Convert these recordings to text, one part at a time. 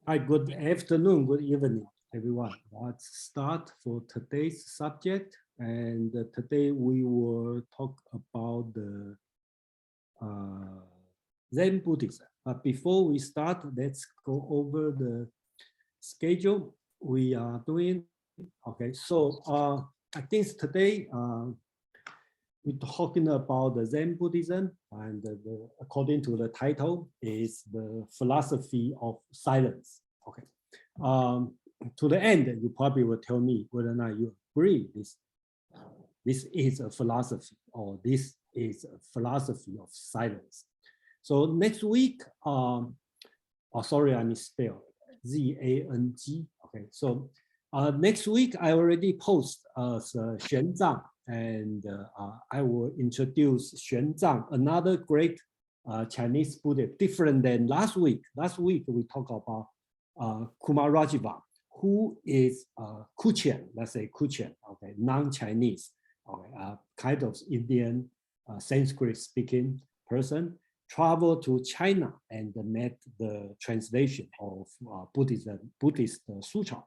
Hi, good afternoon, good evening, everyone. Let's start for today's subject. And today we will talk about the Zen Buddhism. But before we start, let's go over the schedule we are doing. Okay, so I think today we're talking about the Zen Buddhism, and according to the title is the philosophy of silence. Okay. To the end, you probably will tell me whether or not you agree this is a philosophy or this is a philosophy of silence. So next week, oh sorry, I misspelled Z-A-N-G. Okay, so next week I already post as Xuan Zhang, and I will introduce Xuan Zhang, another great Chinese Buddhist, different than last week. Last week we talked about Kumarajiva, who is Kuchen, let's say Kuchen, okay, non-Chinese, okay, kind of Indian Sanskrit-speaking person, traveled to China and met the translation of Buddhist sutra.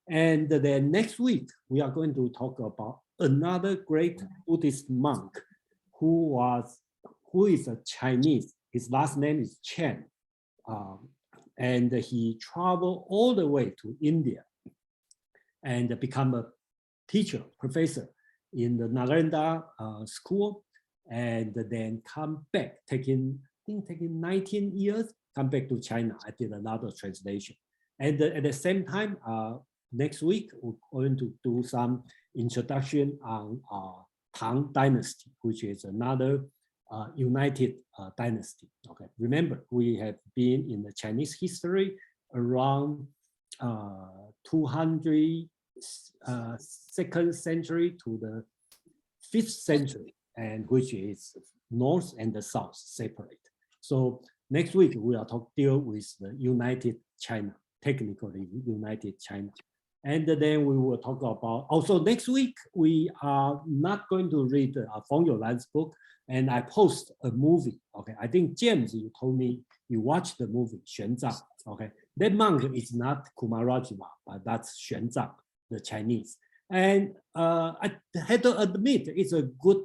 And then next week, we are going to talk about another great Buddhist monk who is a Chinese. His last name is Chen. And he traveled all the way to India and become a teacher, professor in the Nalanda school, and then come back, taking 19 years, come back to China. I did another translation. And at the same time, next week, we're going to do some introduction on Tang Dynasty, which is another united dynasty. Okay, remember, we have been in the Chinese history around 202nd century to the 5th century, and which is north and the south separate. So next week we are deal with the united China, technically united China. And then we will talk about, also next week, we are not going to read Feng Youlan's book, and I post a movie. Okay, I think James, you told me you watched the movie, Xuan Zhang. Okay, that monk is not Kumarajiva, but that's Xuan Zhang, the Chinese. And I had to admit, it's a good,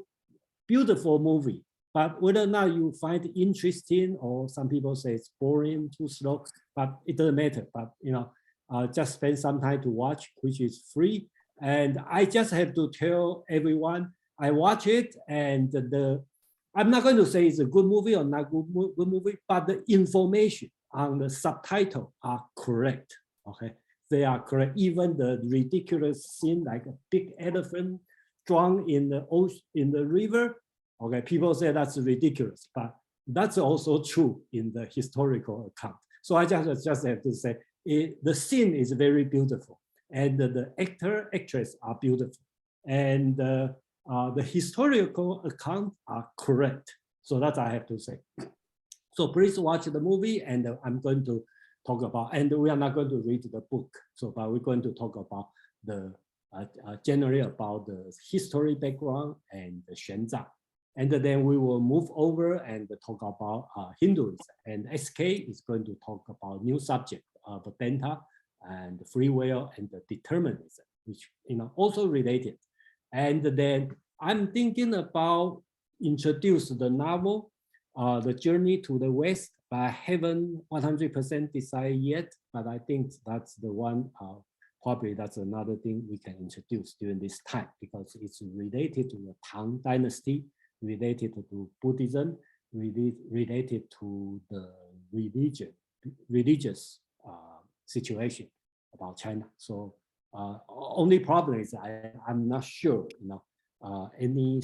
beautiful movie. But whether or not you find it interesting, or some people say it's boring, too slow, but it doesn't matter. But you know, just spend some time to watch, which is free. And I just have to tell everyone, I watch it, and I'm not going to say it's a good movie or not good movie, but the information on the subtitle are correct. Okay, they are correct. Even the ridiculous scene, like a big elephant drowned in the ocean, in the river. Okay, people say that's ridiculous, but that's also true in the historical account. So I just have to say, the scene is very beautiful, and the actor, actress are beautiful, and the historical accounts are correct. So that's I have to say. So please watch the movie, and I'm going to talk about, and we are not going to read the book, so but we're going to talk about the generally about the history background and the Xuan Zhang. And then we will move over and talk about Hinduism, and SK is going to talk about new subject, Vedanta and free will and the determinism, which also related. And then I'm thinking about introduce the novel, The Journey to the West, but I haven't 100% decided yet, but I think that's the one, probably that's another thing we can introduce during this time, because it's related to the Tang Dynasty, related to Buddhism, related to the religious situation about China. So only problem is I'm not sure, any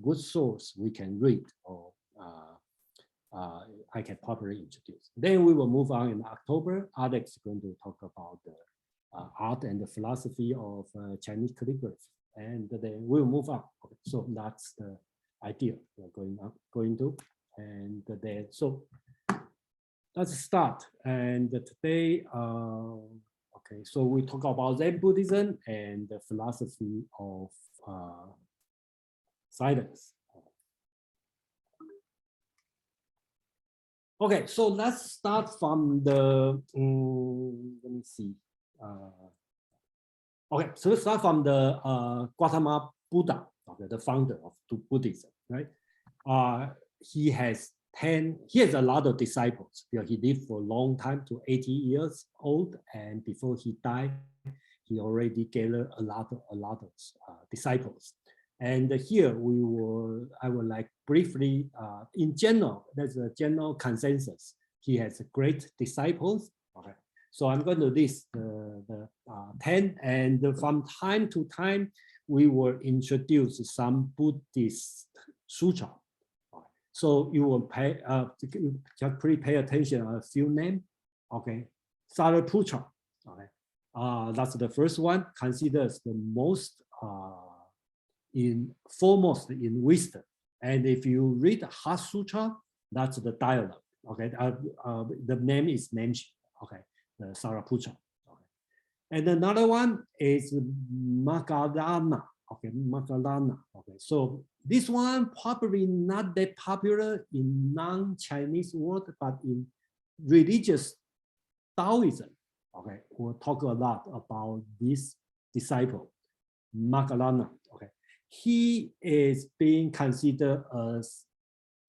good source we can read or I can properly introduce. Then we will move on in October. Alex is going to talk about the art and the philosophy of Chinese calligraphy, and then we'll move on. So that's the idea we're going to, and then so let's start. And today, okay, so we talk about Zen Buddhism and the philosophy of silence. Okay, so let's start from the, let me see. Okay, so let's start from the Gautama Buddha, okay, the founder of Buddhism, right? He has a lot of disciples. He lived for a long time, to 80 years old, and before he died, he already gathered a lot of disciples. And here I would like briefly, in general, there's a general consensus. He has great disciples. Okay, so I'm going to list the 10, and from time to time, we will introduce some Buddhist sutra. So you will just please pay attention to a few names. Okay, Sariputra. Okay, that's the first one. Considered the most foremost in wisdom. And if you read Heart Sutra, that's the dialogue. Okay, the name is mentioned. Okay, the Sariputra. Okay. And another one is Magdalena. Okay, Magdalena. Okay, so this one probably not that popular in non-Chinese world, but in religious Taoism. Okay, we'll talk a lot about this disciple, Magdalena. Okay, he is being considered as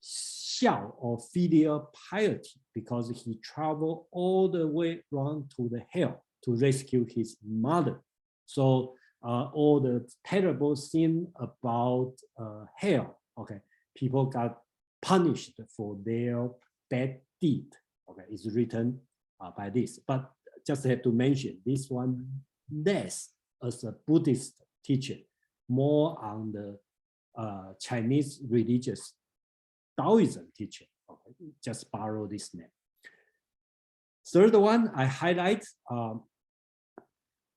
xiao or filial piety because he traveled all the way around to the hell to rescue his mother. So all the terrible sin about hell, okay, people got punished for their bad deed. Okay, it's written by this, but just have to mention this one less as a Buddhist teacher, more on the Chinese religious Taoism teaching. Okay, just borrow this name. Third one I highlight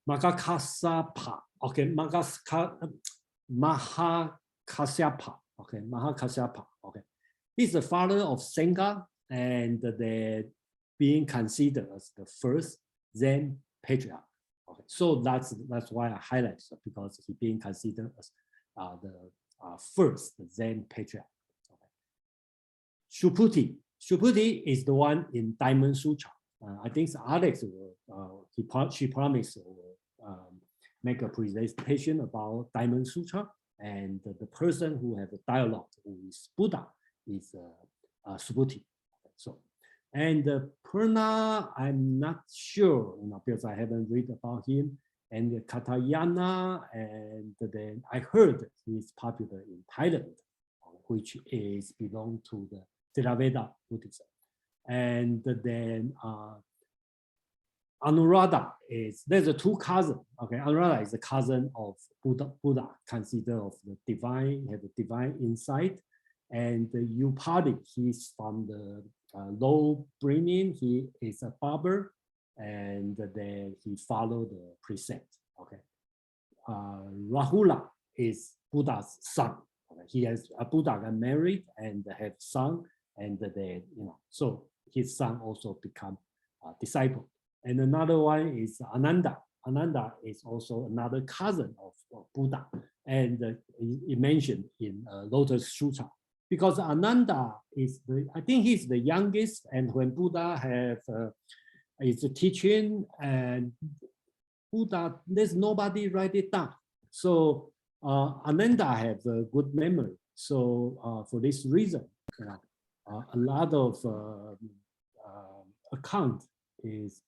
Mahakasyapa. Okay, Mahakasyapa. Okay, Mahakasyapa. Okay, he's the father of Sangha, and they're being considered as the first Zen Patriarch. Okay, so that's why I highlight it, because he's being considered as the first Zen Patriarch. Okay. Subhuti is the one in Diamond Sutra. I think Alex will, she promised will make a presentation about Diamond Sutra, and the person who has a dialogue with Buddha is Subhuti. So, and Purna, I'm not sure, because I haven't read about him. And Katayana, and then I heard he's popular in Thailand, which is belong to the Theravada Buddhism. And then Anuradha there's a two cousins. Okay, Anuradha is a cousin of Buddha, considered of the divine, have a divine insight. And Upadi, he's from the low bringing, he is a barber, and then he followed the precept. Okay, Rahula is Buddha's son. Okay? He has a Buddha got married and have son, and then so his son also become a disciple. And another one is Ananda. Ananda is also another cousin of Buddha, and he mentioned in Lotus Sutra. Because Ananda is I think he's the youngest, and when Buddha is teaching, and Buddha, there's nobody write it down. So Ananda has a good memory. So for this reason, a lot of account is,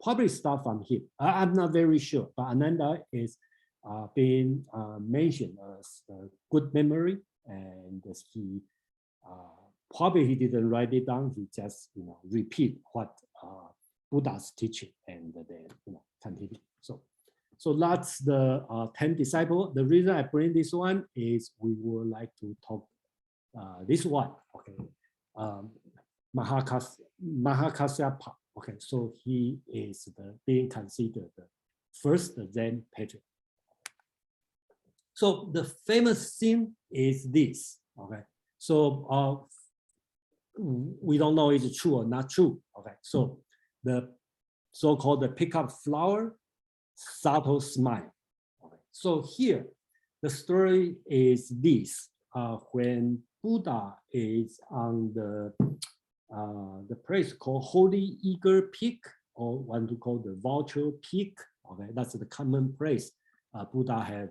probably start from him. I'm not very sure, but Ananda is being mentioned as a good memory, and he probably he didn't write it down. He just repeat what Buddha's teaching, and then continue. So that's the 10 disciples. The reason I bring this one is we would like to talk this one. Okay, Mahakasyapa. Okay, so he is being considered the first Zen Patriarch. So the famous thing is this. Okay, so we don't know if it's true or not true. Okay, so the so-called the pickup flower, subtle smile. Okay, so here the story is this: when Buddha is on the the place called Holy Eagle Peak, or one to call the Vulture Peak. Okay, that's the common place Buddha have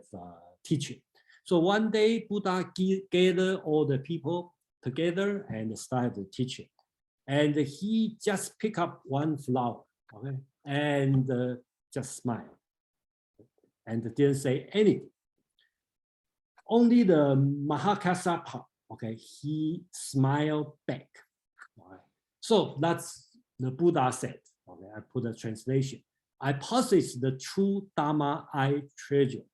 teaching. So one day Buddha gathered all the people together and started teaching. And he just picked up one flower, okay, and just smiled and didn't say anything. Only the Mahakassapa, okay, he smiled back. Okay. So that's the Buddha said. Okay, I put a translation. I possess the true Dharma I treasure,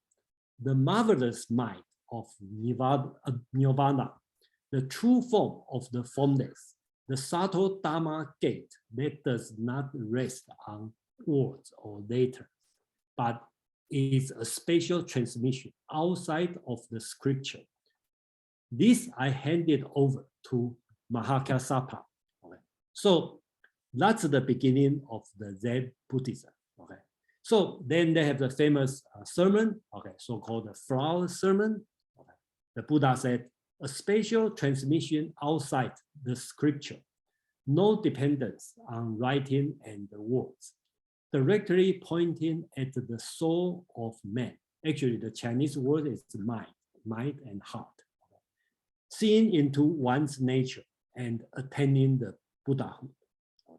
the marvelous might of Nirvana, the true form of the formless, the subtle Dharma gate that does not rest on words or letters, but is a spatial transmission outside of the scripture. This I handed over to Mahakassapa. Okay. So that's the beginning of the Zen Buddhism. Okay. So then they have the famous sermon, okay, so-called the flower sermon. Okay. The Buddha said, a spatial transmission outside the scripture, no dependence on writing and the words, directly pointing at the soul of man. Actually, the Chinese word is mind and heart. Okay. Seeing into one's nature and attaining the Buddhahood.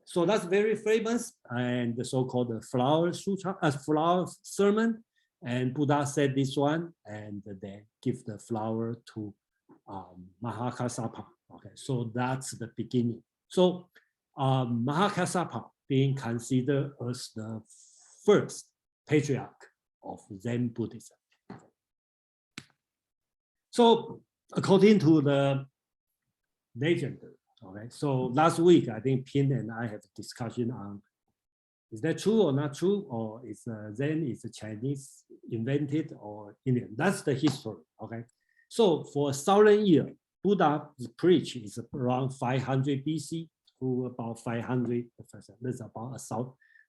So that's very famous, and the so-called the flower sutra, flower sermon. And Buddha said this one, and then give the flower to Mahakassapa. Okay, so that's the beginning. So Mahakassapa being considered as the first patriarch of Zen Buddhism. So according to the legend, okay, so last week I think Pin and I have a discussion on is that true or not true, or is Zen is a Chinese invented or Indian? That's the history. Okay, so for 1,000 years, Buddha preach is around 500 BC to about 500. That's about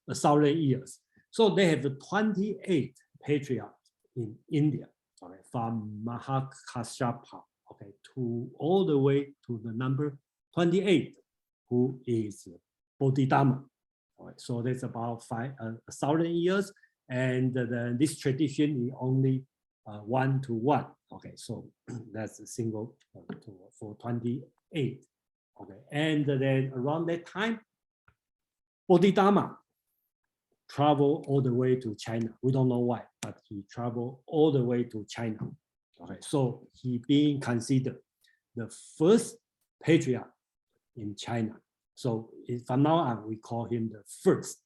1,000 years. So they have 28 patriarchs in India, okay, from Mahakassapa, okay, to all the way to the number 28, who is Bodhidharma. Right, so that's about 1,000 years, and this tradition is only 1 to 1. Okay, so that's a single for 28. Okay, and then around that time, Bodhidharma traveled all the way to China. We don't know why, but he traveled all the way to China. Okay, so he being considered the first patriarch in China. So from now on, we call him the first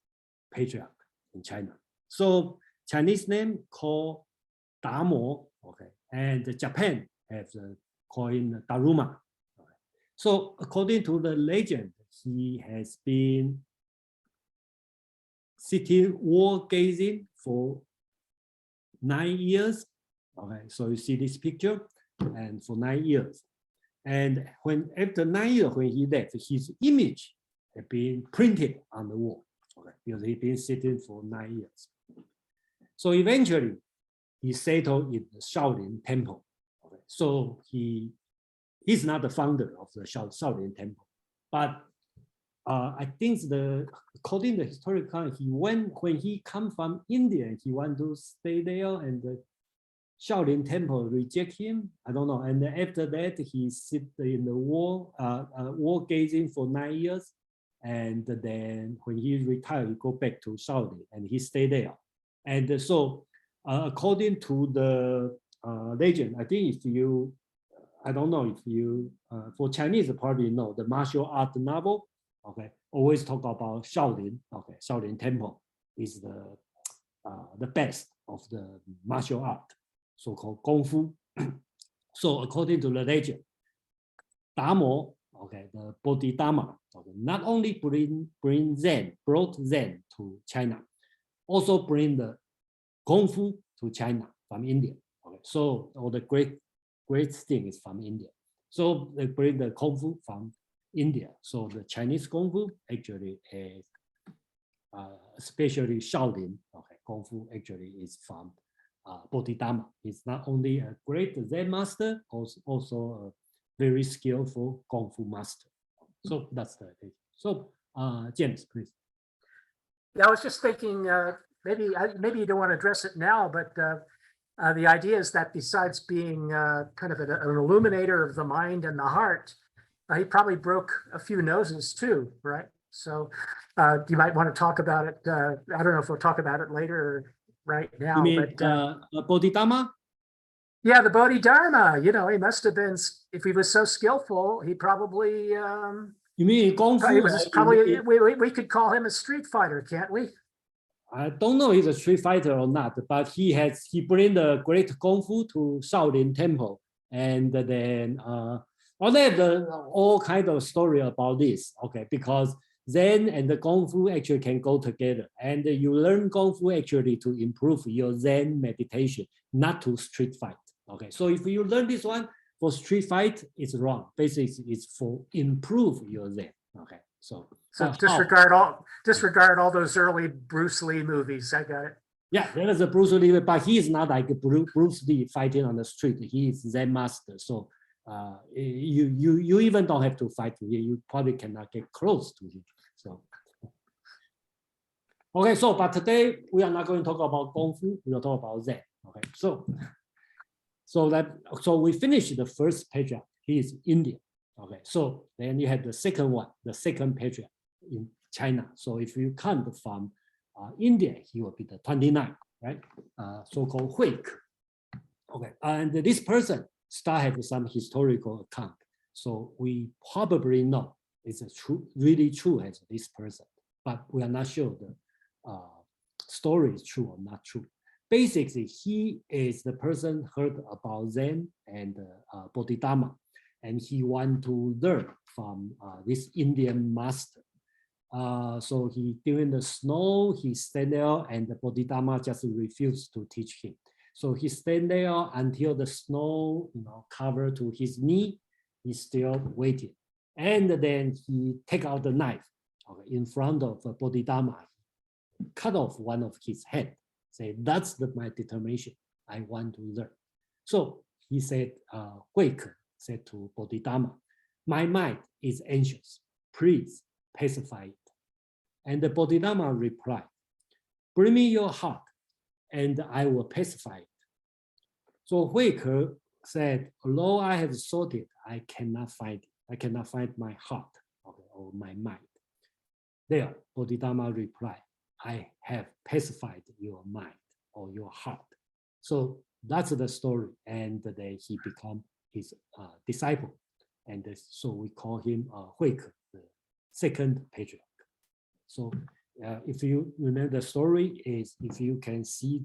patriarch in China. So Chinese name called Damo, okay, and Japan has call him Daruma. Okay. So according to the legend, he has been sitting wall gazing for 9 years. Okay, so you see this picture, and for 9 years. And when after 9 years, when he left, his image had been printed on the wall, okay, because he'd been sitting for 9 years. So eventually, he settled in the Shaolin Temple. Okay, so he's not the founder of the Shaolin Temple, but I think according to the historical, when he come from India, he want to stay there, and the Shaolin Temple reject him. I don't know. And after that, he sit in the wall gazing for 9 years. And then when he retired, he go back to Shaolin and he stayed there. And so according to the legend, I think I don't know if you, for Chinese probably know, the martial art novel, okay, always talk about Shaolin, okay, Shaolin Temple is the best of the martial art, so-called Kung Fu. So according to the legend, Damo, okay, the Bodhidharma, okay, not only brought Zen to China, also bring the Kung Fu to China from India. Okay, so all the great thing is from India. So they bring the Kung Fu from India. So the Chinese Kung Fu actually is, especially Shaolin, okay, Kung Fu actually is from Bodhidharma. He's not only a great Zen master, also a very skillful Kung Fu master. So that's the thing. So James, please. Yeah, I was just thinking, maybe you don't want to address it now, but the idea is that besides being kind of an illuminator of the mind and the heart, he probably broke a few noses too, right? So you might want to talk about it. I don't know if we'll talk about it later or right now. You mean but Bodhidharma? yeah, the Bodhidharma, you know, he must have been, if he was so skillful, he probably, You mean Kung Fu? we could call him a street fighter, can't we? I don't know if he's a street fighter or not, but he bring the great Kung Fu to Shaolin Temple, and then all kind of story about this. Okay, because Zen and the Kung Fu actually can go together, and you learn Kung Fu actually to improve your Zen meditation, not to street fight. Okay, so if you learn this one for street fight, it's wrong. Basically, it's for improve your Zen. Okay, so disregard all those early Bruce Lee movies. I got it. Yeah, there is a Bruce Lee, but he is not like Bruce Lee fighting on the street. He is Zen master, so you even don't have to fight with him. You probably cannot get close to him. So okay, so but today we are not going to talk about Kung Fu. We will talk about Zen. Okay, so we finished the first patriarch. He is Indian. Okay, so then you have the second one, the second patriarch in China. So if you count from India, he will be the 29th, right? So-called Hui. Okay, and this person still has some historical account. So we probably know it's a true, really true as this person, but we are not sure the story is true or not true. Basically, he is the person heard about Zen and Bodhidharma, and he want to learn from this Indian master. So he, during the snow, he stand there and the Bodhidharma just refused to teach him. So he stand there until the snow, covered to his knee. He's still waiting. And then he take out the knife in front of Bodhidharma, cut off one of his head. Say, that's my determination. I want to learn. So he said, Hui said to Bodhidharma, my mind is anxious. Please pacify it. And the Bodhidharma replied, bring me your heart and I will pacify it. So Hui said, although I have sought it, I cannot find it. I cannot find my heart or my mind. There, Bodhidharma replied, I have pacified your mind or your heart. So that's the story. And then he became his disciple. And so we call him Hui, the second patriarch. So if you remember the story, is if you can see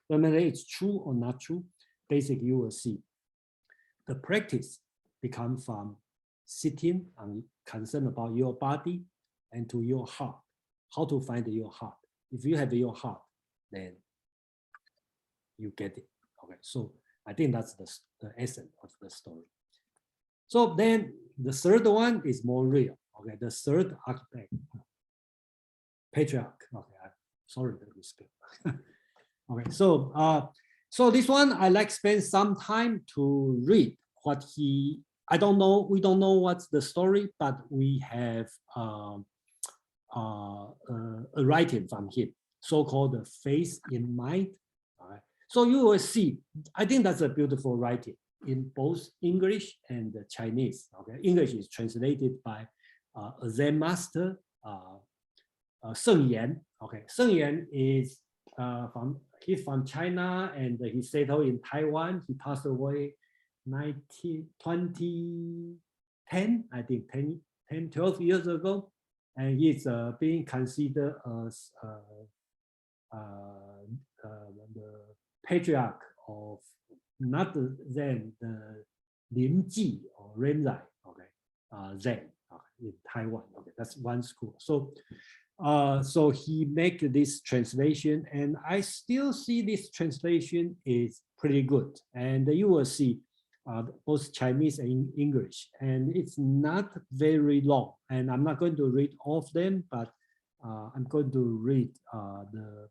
whether it's true or not true, basically you will see the practice become from sitting and concern about your body and to your heart. How to find your heart? If you have your heart, then you get it. Okay, so I think that's the essence of the story. So then the third one is more real. Okay, the third architect, patriarch. Okay, sorry that we speak. Okay, so this one I like spend some time to read what he. I don't know. We don't know what's the story, but we have a writing from him, so-called the Faith in Mind. All right. So you will see. I think that's a beautiful writing in both English and Chinese. Okay, English is translated by a Zen master, Feng Yan. Okay, Feng Yan is he's from China and he settled in Taiwan. He passed away 2010, I think 12 years ago. And he's being considered as the patriarch of not the Zen, the Linji or Renzai, okay, Zen in Taiwan. Okay, that's one school. So, so he make this translation, and I still see this translation is pretty good. And you will see both Chinese and English, and it's not very long. And I'm not going to read all of them, but I'm going to read the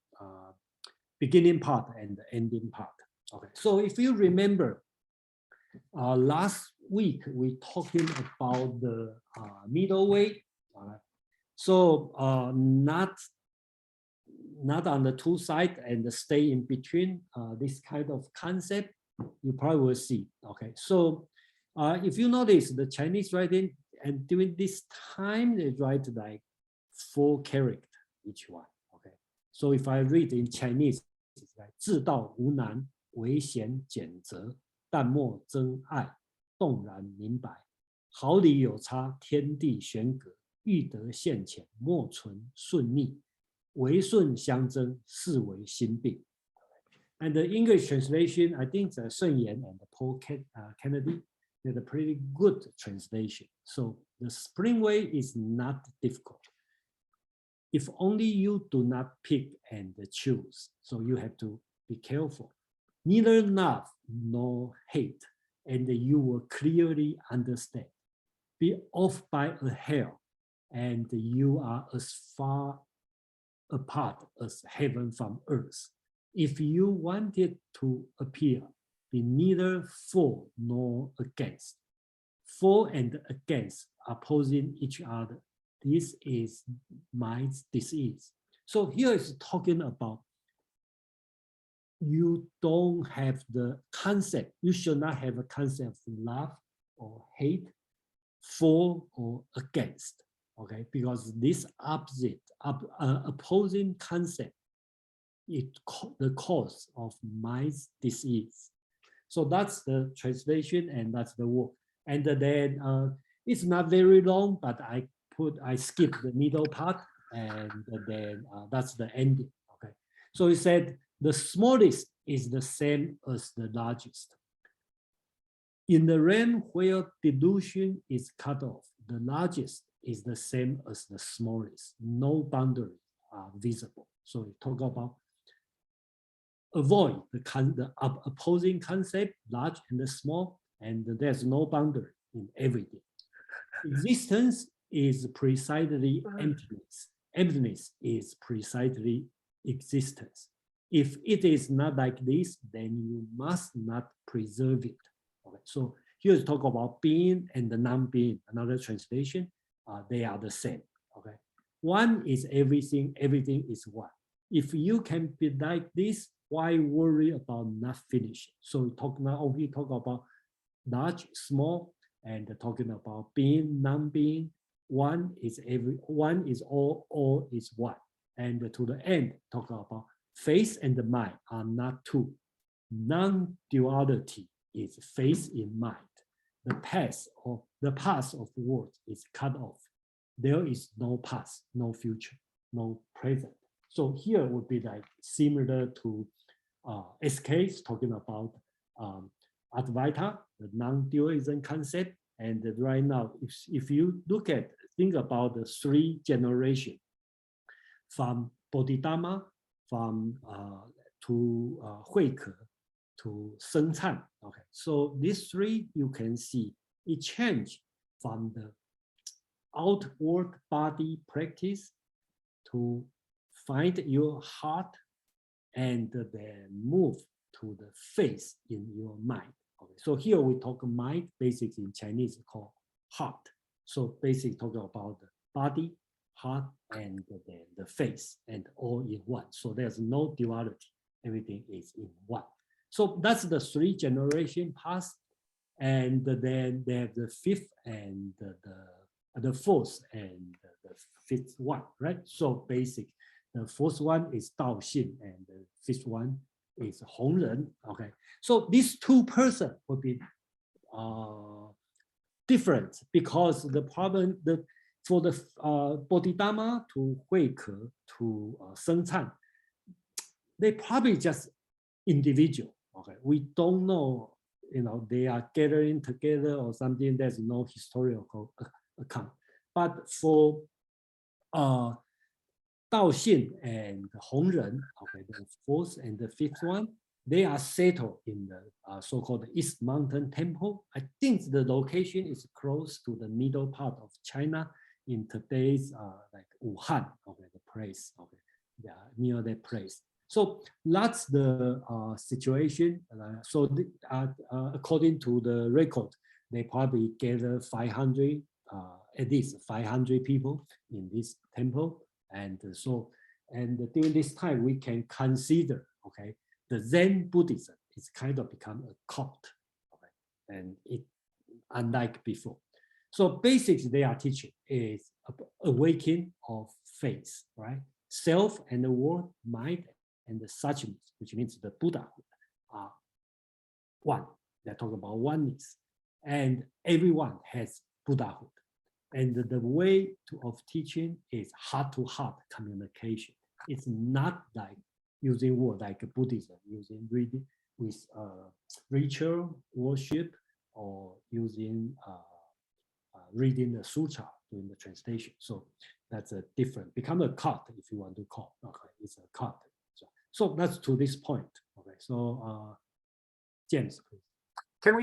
beginning part and the ending part. Okay, so if you remember, Last week we talking about the middle way. So not on the two sides and stay in between. This kind of concept you probably will see. Okay, so if you notice the Chinese writing, and during this time they write like 4 characters each one. Okay, so if I read in Chinese, it's like 自道无难，唯贤简则，淡漠真爱，动然明白。毫厘有差，天地玄格，欲得现前，莫存顺逆。唯顺相争，是为心病。And the English translation, I think Sun Yan and Paul Kennedy did a pretty good translation. So the spring way is not difficult. If only you do not pick and choose, so you have to be careful. Neither love nor hate, and you will clearly understand. Be off by a hair, and you are as far apart as heaven from earth. If you wanted to appear, be neither for nor against. For and against opposing each other. This is mind's disease. So here is talking about you don't have the concept. You should not have a concept of love or hate, for or against. Okay, because this opposite, opposing concept is the cause of mind's disease. So that's the translation and that's the work. And then it's not very long, but I skip the middle part, and then that's the ending. Okay, so he said the smallest is the same as the largest. In the realm where delusion is cut off, the largest is the same as the smallest. No boundaries are visible. So we talk about avoid the opposing concept, large and the small, and there's no boundary in everything. Existence is precisely emptiness. Emptiness is precisely existence. If it is not like this, then you must not preserve it. Okay, so here's talk about being and the non-being. Another translation, they are the same. Okay, one is everything, everything is one. If you can be like this, why worry about not finishing? So we talk now only talk about large, small, and talking about being, non-being. One is all is one. And to the end, talk about face and the mind are not two. Non-duality is face in mind. The path of words is cut off. There is no past, no future, no present. So here would be like similar to SK's talking about Advaita, the non-dualism concept. And right now, if you think about the 3 generations from Bodhidharma, from to Huike, to Seng Can. Okay, so these 3 you can see it changed from the outward body practice to find your heart and then move to the face in your mind. Okay, so here we talk mind, basically in Chinese called heart. So basically talking about the body, heart, and then the face, and all in one. So there's no duality. Everything is in one. So that's the 3 generation past, and then they have the 5th and the 4th and the 5th one, right? So basic, the 4th one is Dao Xin, and the 5th one is Hong Ren. Okay, so these 2 persons would be different because the problem for the Bodhidharma to Huike to Seng Can, they probably just individual. Okay, we don't know, they are gathering together or something. There's no historical account. But for Dao Xin and Hong Ren, okay, the 4th and the 5th one, they are settled in the so-called East Mountain Temple. I think the location is close to the middle part of China in today's like Wuhan, okay, the place, okay, yeah, near that place. So that's the situation. According to the record, they probably gather 500, at least 500 people in this temple. And during this time, we can consider, okay, the Zen Buddhism is kind of become a cult, okay? And it unlike before. So basically, they are teaching is awakening of faith, right? Self and the world, mind, and the suchness, which means the Buddhahood, are one. They're talking about oneness, and everyone has Buddhahood. And the way of teaching is heart-to-heart communication. It's not like using word like Buddhism, using reading with ritual worship, or using reading the sutra during the translation. So that's a different, become a cult if you want to call. Okay, it's a cult. So that's to this point. Okay, so James, please. Can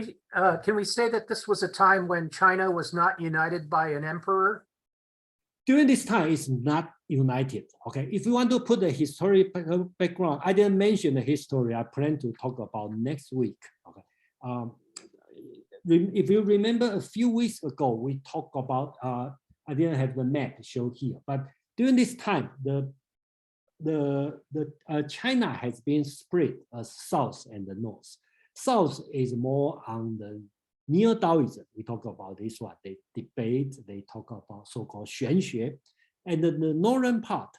we say that this was a time when China was not united by an emperor? During this time, it's not united. Okay, if you want to put the historical background, I didn't mention the history. I plan to talk about next week. Okay, if you remember a few weeks ago, we talked about. I didn't have the map shown here, but during this time, China has been split as south and the north. South is more on the neo-Taoism. We talk about this one. They debate, they talk about so-called 玄学. And the northern part,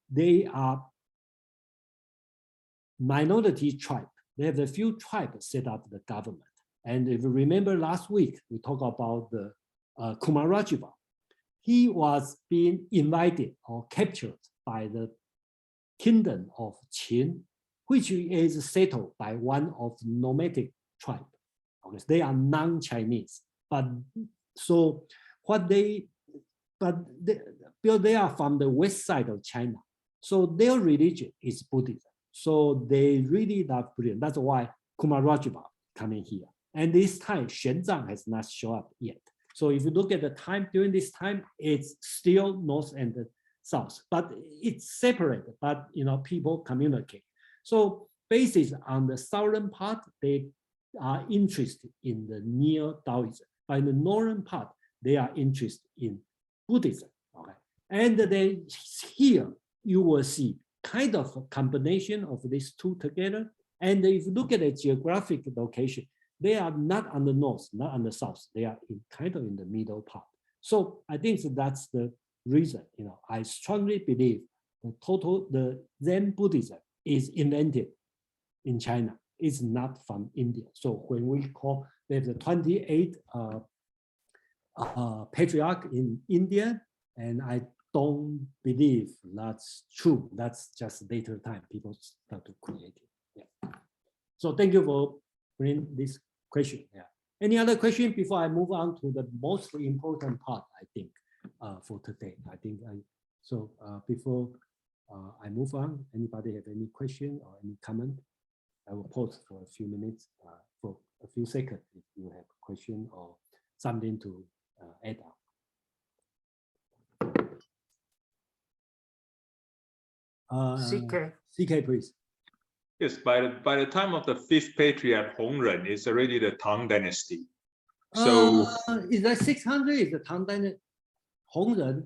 they are minority tribe. They have a few tribes set up the government. And if you remember last week, we talked about the Kumarajima. He was being invited or captured by the kingdom of Qin, which is settled by one of nomadic tribe. Okay, they are non-Chinese, because they are from the west side of China. So their religion is Buddhism. So they really love Buddhism. That's why Kumarajima coming here. And this time, Xuanzang has not shown up yet. So if you look at the time, during this time, it's still north and the south, but it's separated, but people communicate. So based on the southern part, they are interested in the neo-Taoism. By the northern part, they are interested in Buddhism. Okay, and then here you will see kind of a combination of these two together. And if you look at the geographic location, they are not on the north, not on the south. They are kind of in the middle part. So I think that's the reason. I strongly believe the Zen Buddhism is invented in China. It's not from India. So when we call there's the 28 Patriarch in India, and I don't believe that's true. That's just later time people start to create it. Yeah. So thank you for bringing this question. Yeah. Any other question before I move on to the most important part, I think, for today. I think before I move on, anybody have any question or any comment? I will pause for a few minutes, for a few seconds if you have a question or something to add on. CK, please. Yes, by the time of the fifth patriarch Hongren, it's already the Tang Dynasty. So is that 600? Is the Tang Dynasty? Hongren?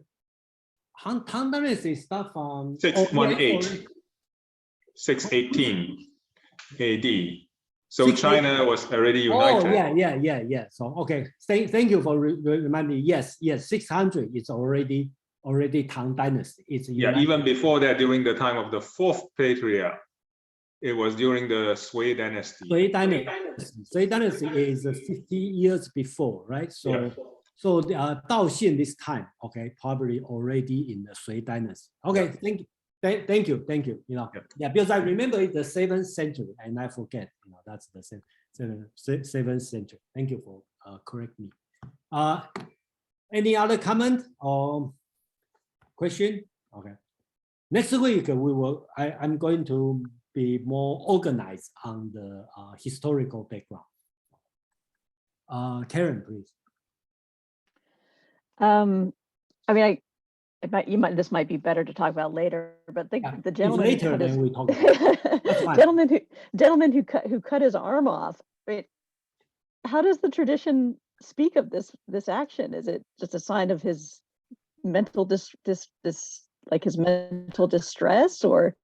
Tang Dynasty start from 618, 618 AD. So China was already united. Oh, yeah. So okay, thank you for reminding me. Yes, 600 is already Tang Dynasty. It's united. Even before that, during the time of the fourth patriarch, it was during the Sui Dynasty. Sui Dynasty is 50 years before, right? So Dao Xin this time, okay, probably already in the Sui Dynasty. Okay, thank you. Because I remember it's the 7th century, and I forget, that's the 7th century. Thank you for correcting me. Any other comment or question? Okay. Next week I'm going to be more organized on the historical background. Karen, please. I mean, this might be better to talk about later, but the It's gentleman later than we talk about. That's fine. gentleman who cut his arm off. Right? How does the tradition speak of this action? Is it just a sign of his mental his mental distress, or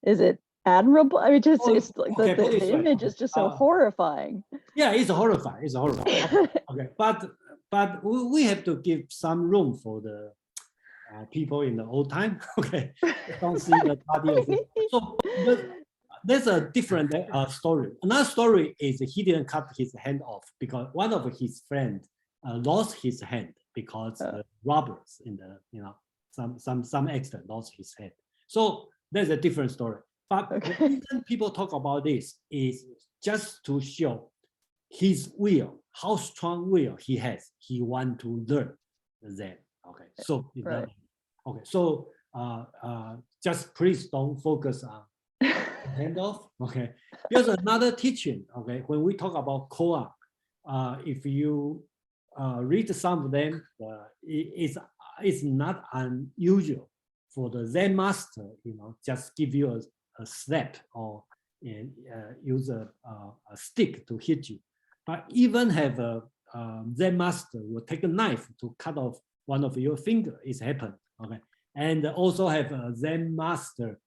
is it admirable? I mean, just Oh, it's like okay, the image is just so horrifying. Yeah, it's horrifying. It's horrifying. Okay, but we have to give some room for the people in the old time. Okay, don't see the body of it. So there's a different story. Another story is he didn't cut his hand off because one of his friends lost his hand because the robbers in the some accident lost his hand. So there's a different story. But the reason people talk about this is just to show his will, how strong will he has. He want to learn Zen. Okay, so Right. okay, so just please don't focus on hand off. Okay, here's another teaching. Okay, when we talk about koan, if you read some of them, it's not unusual for the Zen master, just give you a slap or use a stick to hit you. But even have a Zen master will take a knife to cut off one of your finger. It's happened. Okay, and also have a Zen master.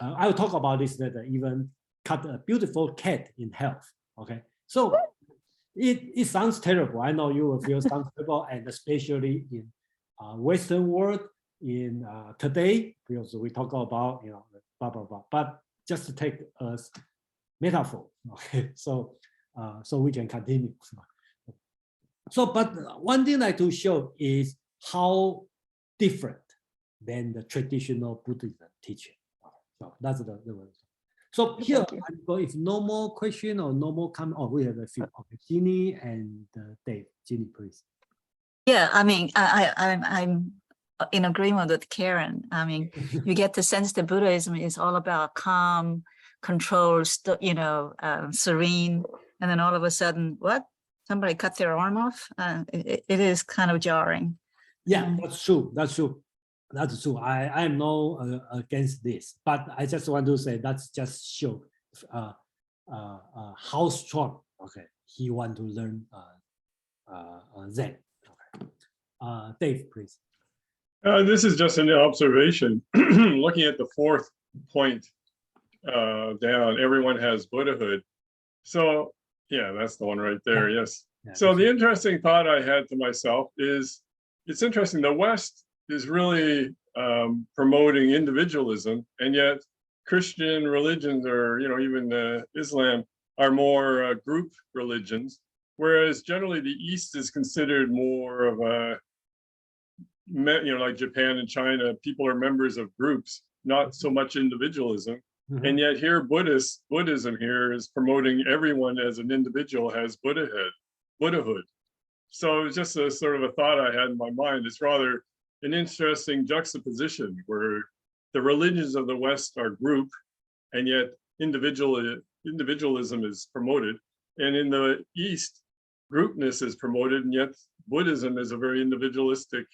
I'll talk about this later. Even cut a beautiful cat in health. Okay, so it sounds terrible. I know you will feel sounds terrible, and especially in Western world in today, because we talk about blah blah blah. But just to take as metaphor. Okay, so we can continue. So, but one thing I like to show is how different than the traditional Buddhism teaching. So that's the one. So here, if no more question or no more comment, we have a few. Okay, Ginny and Dave. Ginny, please. Yeah, I mean, I'm in agreement with Karen. I mean, you get the sense that Buddhism is all about calm, control, serene, and then all of a sudden, what? Somebody cut their arm off? It is kind of jarring. Yeah, that's true. That's true. That's true. I am no against this, but I just want to say that's just show how strong. Okay, he want to learn Zen. Okay. Dave, please. This is just an observation. Looking at the fourth point down, everyone has Buddhahood. So yeah, that's the one right there. Yeah. Yes. Yeah, So the interesting thought I had to myself is, it's interesting. The West is really promoting individualism, and yet Christian religions, or even Islam, are more group religions. Whereas generally the East is considered more of a, like Japan and China, people are members of groups, not so much individualism. Mm-hmm. And yet here Buddhism here is promoting everyone as an individual has Buddhahood. So it's just a sort of a thought I had in my mind. It's rather an interesting juxtaposition where the religions of the West are group, and yet individualism is promoted. And in the East, groupness is promoted, and yet Buddhism is a very individualistic,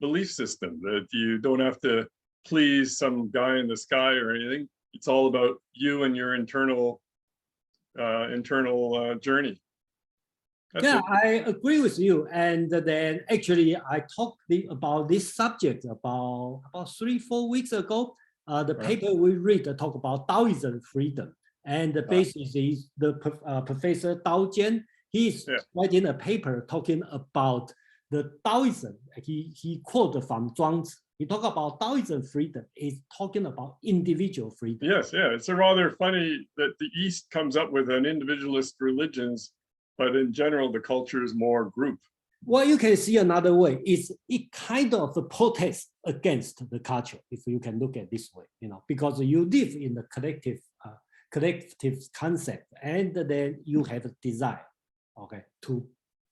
belief system, that you don't have to please some guy in the sky or anything. It's all about you and your internal journey. That's yeah, it. I agree with you. And then actually, I talked about this subject about 3-4 weeks ago. The paper we read talk about Taoism freedom, and the basis is the Professor Dao Jian. He's writing a paper talking about the Taoism. He quoted from Zhuangzi. He talk about Taoism freedom is talking about individual freedom. Yes, yeah. It's a rather funny that the East comes up with an individualist religions, but in general, the culture is more group. Well, you can see another way. It kind of a protest against the culture, if you can look at it this way, because you live in the collective concept, and then you have a desire, to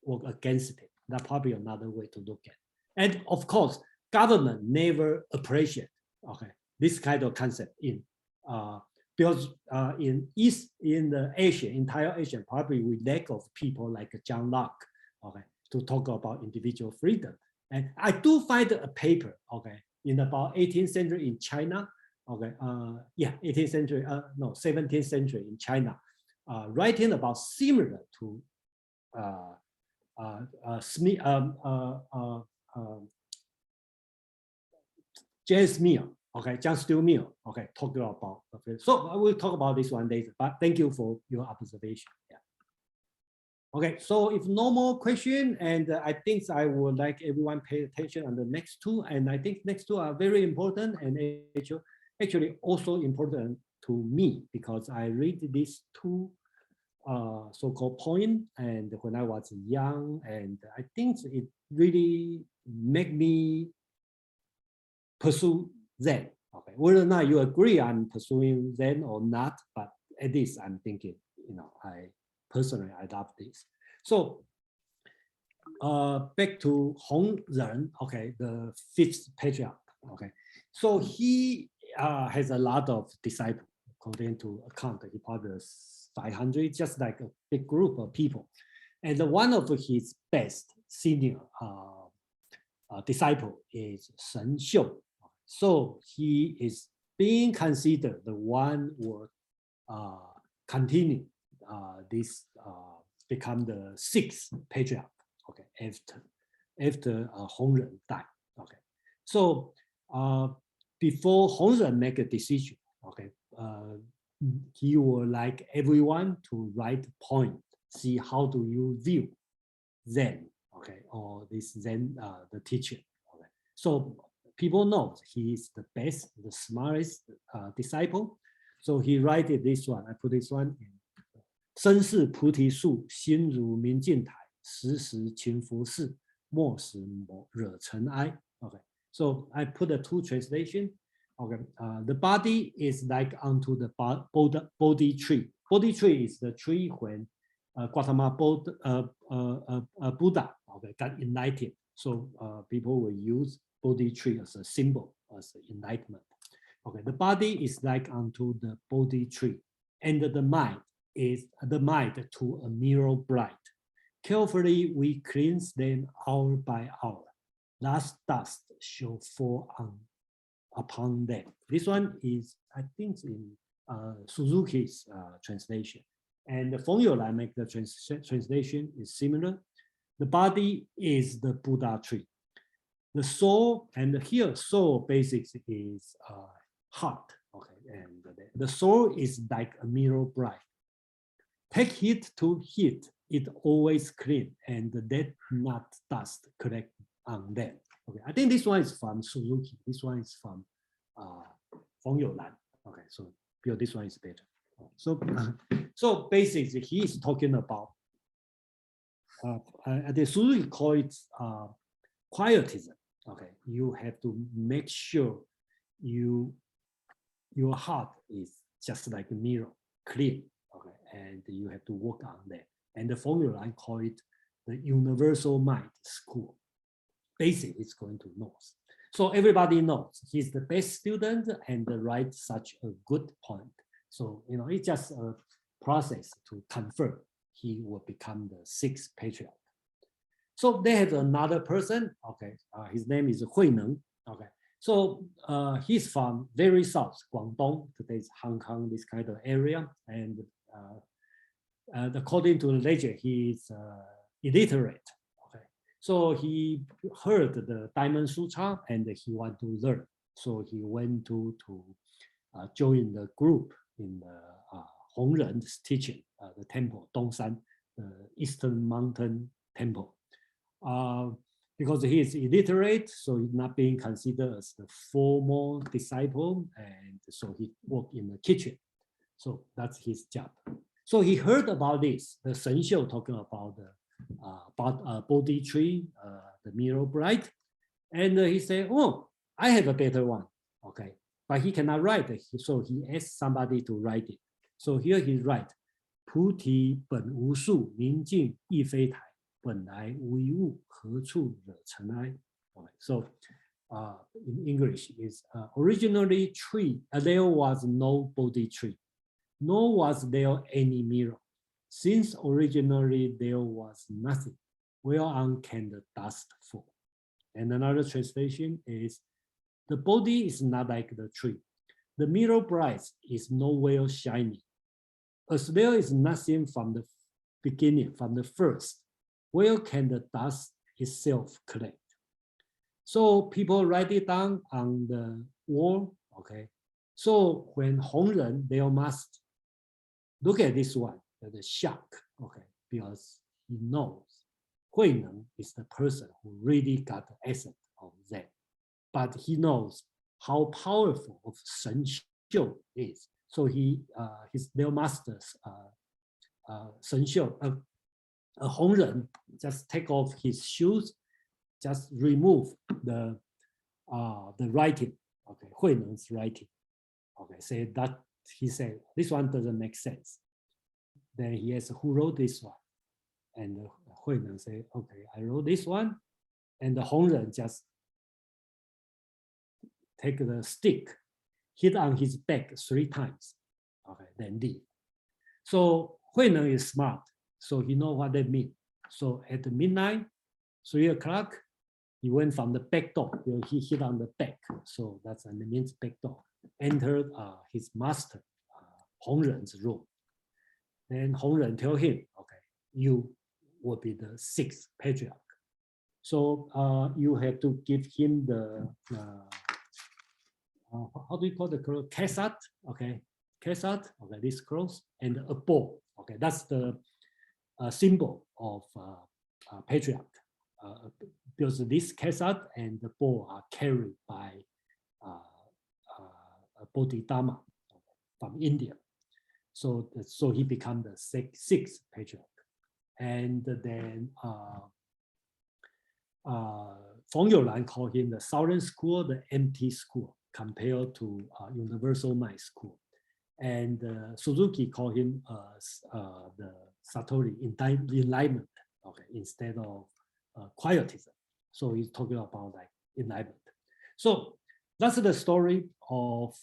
work against it. That's probably another way to look at it. And of course, government never appreciate this kind of concept because in the entire Asia, probably we lack of people like John Locke, to talk about individual freedom. And I do find a paper, okay, in about 18th century in China, okay, 18th century, no, 17th century in China, writing about similar to James Mill, okay, John Stuart Mill, okay, talking about. So I will talk about this one later, but thank you for your observation. Yeah. Okay, so if no more question, and I think I would like everyone pay attention on the next two, and I think next two are very important and actually also important to me because I read these two so-called poem, and when I was young, and I think it really made me pursue Zen. Okay, whether or not you agree I'm pursuing Zen or not, but at least I'm thinking, you know, I love this. So back to Hong Ren, okay, the fifth patriarch. Okay, so he has a lot of disciples. According to account, he probably 500, just like a big group of people. And one of his best senior disciple is Shen Xiu. So he is being considered the one who will continue this become the sixth patriarch. Okay, after Hong Ren died. Okay, so before Hong Ren make a decision, okay, he would like everyone to write point, see how do you view Zen, okay, or this Zen, the teacher. Okay, so people know he is the best, the smartest disciple. So he write this one. I put this one in. 身是菩提树，心如明镜台，时时勤拂拭，莫使惹尘埃. Okay, so I put the two translation. Okay, the body is like unto the Bodhi tree. Bodhi tree is the tree when Gautama Buddha, okay, got enlightened. So people will use Bodhi tree as a symbol, as enlightenment. Okay, the body is like unto the Bodhi tree, and the mind is the mind to a mirror bright. Carefully we cleanse them hour by hour. Last dust shall fall upon them. This one is, I think, in Suzuki's translation. And the Feng Youlan make the translation is similar. The body is the Buddha tree. The soul, and here soul basics is heart. Okay, and the soul is like a mirror bright. Take heat to heat, it always clean, and let not dust collect on them. Okay, I think this one is from Suzuki. This one is from Feng Youlan. Okay, so this one is better. So basically, he is talking about. The Suzuki call it quietism. Okay, you have to make sure your heart is just like a mirror, clean. Okay, and you have to work on that. And the Feng Youlan call it the universal mind school. Basically, it's going to North. So everybody knows he's the best student and writes such a good point. So, you know, it's just a process to confirm he will become the sixth patriarch. So they have another person. Okay, his name is Huineng. Okay, so he's from very south, Guangdong, today's Hong Kong, this kind of area. And according to the legend, he's illiterate. Okay, so he heard the Diamond Sutra and he wanted to learn. So he went to join the group in the Hong Ren's teaching, the temple, Dongshan, the Eastern Mountain Temple. Because he is illiterate, so he's not being considered as the formal disciple, and so he worked in the kitchen. So that's his job. So he heard about this, the Shen Xiu talking about the Bodhi tree, the mirror bright, and he said, "Oh, I have a better one." Okay, but he cannot write it, so he asked somebody to write it. So here he write, 菩提本无树，明镜亦非台，本来无一物，何处惹尘埃? Okay, so in English is originally tree, there was no Bodhi tree, nor was there any mirror. Since originally there was nothing, whereon can the dust fall? And another translation is, the body is not like the tree. The mirror bright is nowhere shining. As there is nothing from the beginning, from the first, where can the dust itself collect? So people write it down on the wall, okay? So when Hongren, they must look at this one, the shock, okay? Because he knows Huineng is the person who really got the essence of Zen. But he knows how powerful of Shen Xiu is. So their masters, Shen Xiu, Hongren, just take off his shoes, just remove the writing, okay, Huineng's writing, okay, say that he said this one doesn't make sense. Then he asked, who wrote this one? And Huineng say, okay, I wrote this one, and the Hongren just take the stick, hit on his back 3 times, okay, then leave. So Huineng is smart, so he know what they mean. So at midnight, 3 o'clock, he went from the back door. He hit on the back, so that's and it means back door. Entered his master Hongren's room. Then Hongren tell him, okay, you will be the 6th patriarch. So you have to give him the how do you call the cloth? Kesat, okay, kesat, okay, this cloth, and a bow, okay, that's the symbol of patriarch. Because this kesat and the bow are carried by Bodhidharma from India. So he became the 6th patriarch. And then Feng Youlan called him the Southern School, the empty school, compared to Universal Mind School. And Suzuki called him the Satori, enlightenment, okay, instead of quietism. So he's talking about like enlightenment. So that's the story of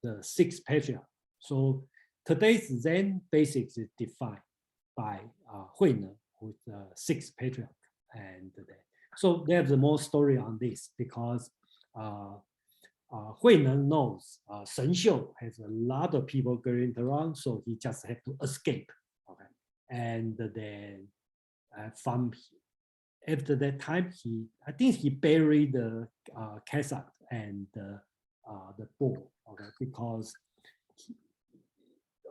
the 6th patriarch. So today's Zen basics is defined by Huineng, who's the 6th patriarch. And so there's more story on this because Huineng knows Shen Xiu has a lot of people going around, so he just had to escape. Okay, and then from after that time, I think he buried the kesat and the bow, okay, because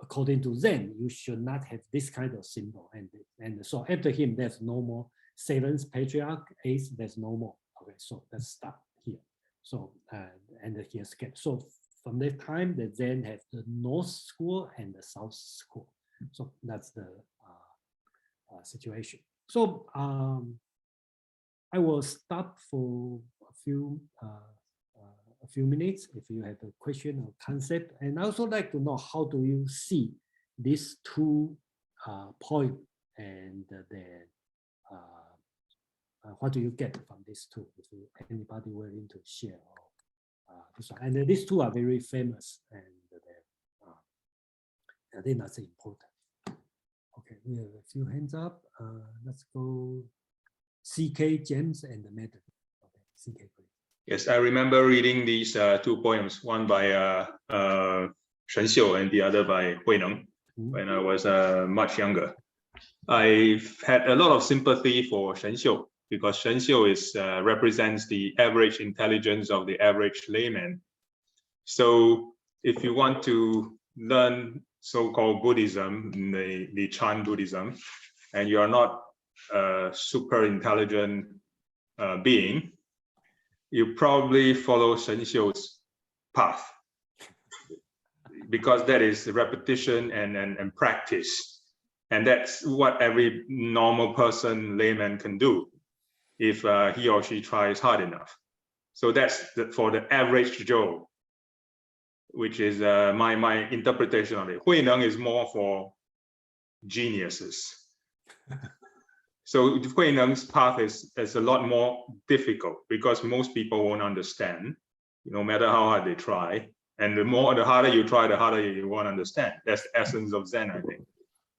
according to Zen, you should not have this kind of symbol. And so after him, there's no more 7th patriarch, 8th, there's no more. Okay, so let's stop here. So and he escaped. So from that time, the Zen have the North School and the South School. So that's the situation. So I will stop for a few minutes if you have a question or concept. And I also like to know, how do you see these 2 points, and then what do you get from these 2? If anybody willing to share this one. And these 2 are very famous, and I think that's important. Okay, we have a few hands up. Let's go. CK, James, and the method. Okay, CK, please. Yes, I remember reading these 2 poems, one by Shen Xiu and the other by Huineng, when I was much younger. I've had a lot of sympathy for Shen Xiu because Shen Xiu represents the average intelligence of the average layman. So if you want to learn so-called Buddhism, the Chan Buddhism, and you are not a super intelligent being, you probably follow Shen Xiu's path, because that is repetition and practice. And that's what every normal person, layman, can do if he or she tries hard enough. So that's for the average Joe, which is my interpretation of it. Huineng is more for geniuses. So Huineng's path is a lot more difficult because most people won't understand, no matter how hard they try. And the harder you try, the harder you won't understand. That's the essence of Zen, I think.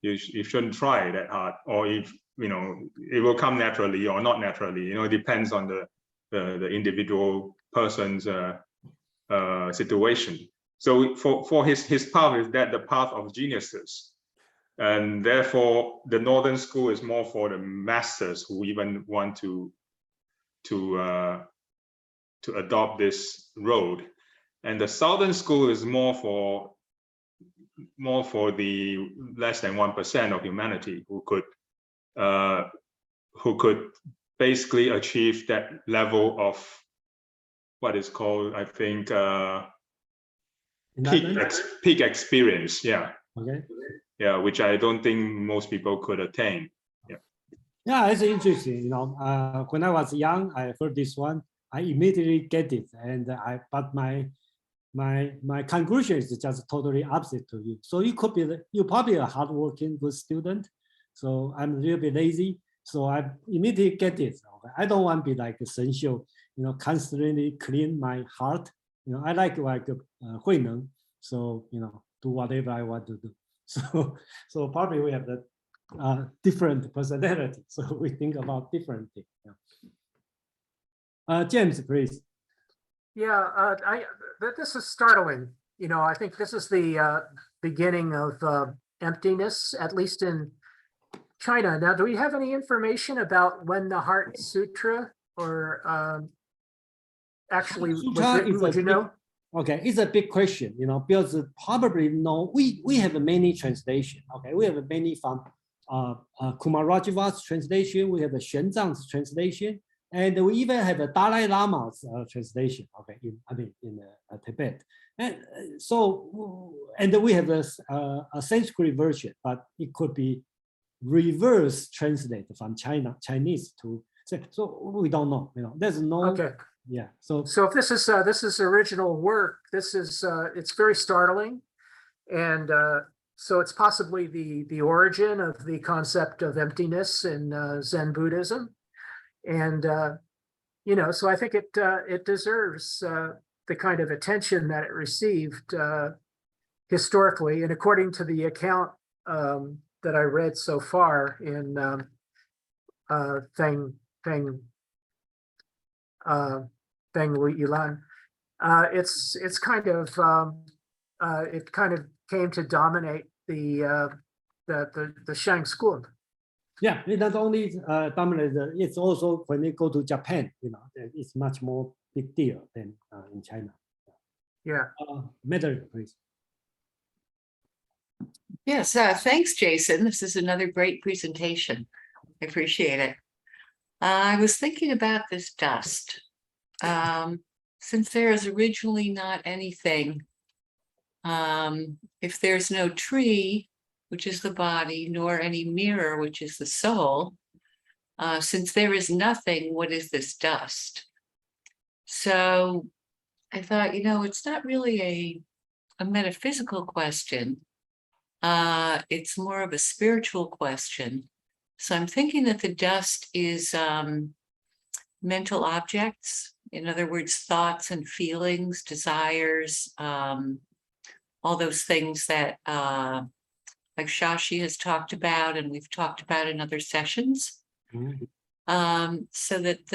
You shouldn't try that hard, or if it will come naturally or not naturally. It depends on the individual person's situation. So for his path is that the path of geniuses, and therefore the northern school is more for the masters who even want to adopt this road, and the southern school is more for the less than 1% of humanity who could basically achieve that level of what is called, I think, peak experience. Yeah. Okay. Yeah, which I don't think most people could attain. Yeah. Yeah, it's interesting. When I was young, I heard this one. I immediately get it, and but my conclusion is just totally opposite to you. So you're probably a hardworking good student. So I'm a little bit lazy. So I immediately get it. Okay? I don't want to be like a Shen Xiu, constantly clean my heart. I like Hui Neng. So do whatever I want to do. So probably we have the different personality. So we think about different things. Yeah. James, please. Yeah, this is startling. I think this is the beginning of emptiness, at least in China. Now, do we have any information about when the Heart Sutra, or actually, would you know? Okay, it's a big question, because probably we have many translations. Okay, we have many from Kumarajava's translation, we have a Xuanzang's translation, and we even have a Dalai Lama's translation. Okay, in Tibet, and and we have a Sanskrit version, but it could be reverse translated from Chinese to. So we don't know. There's no. Okay. Yeah. So if this is original work, this is it's very startling, and so it's possibly the origin of the concept of emptiness in Zen Buddhism, and so I think it deserves the kind of attention that it received historically, and according to the account that I read so far in Feng Yilan, it's kind of it kind of came to dominate the Shang school. yeah, it not only dominates, it's also when they go to Japan, it's much more big deal than in China. Yeah. Matter, please. Yes, thanks, Jason. This is another great presentation. I appreciate it. I was thinking about this dust. Since there is originally not anything, if there's no tree, which is the body, nor any mirror, which is the soul, since there is nothing, what is this dust? So I thought, it's not really a metaphysical question. It's more of a spiritual question. So I'm thinking that the dust is mental objects. In other words, thoughts and feelings, desires, all those things that like Shashi has talked about and we've talked about in other sessions. Mm-hmm. So that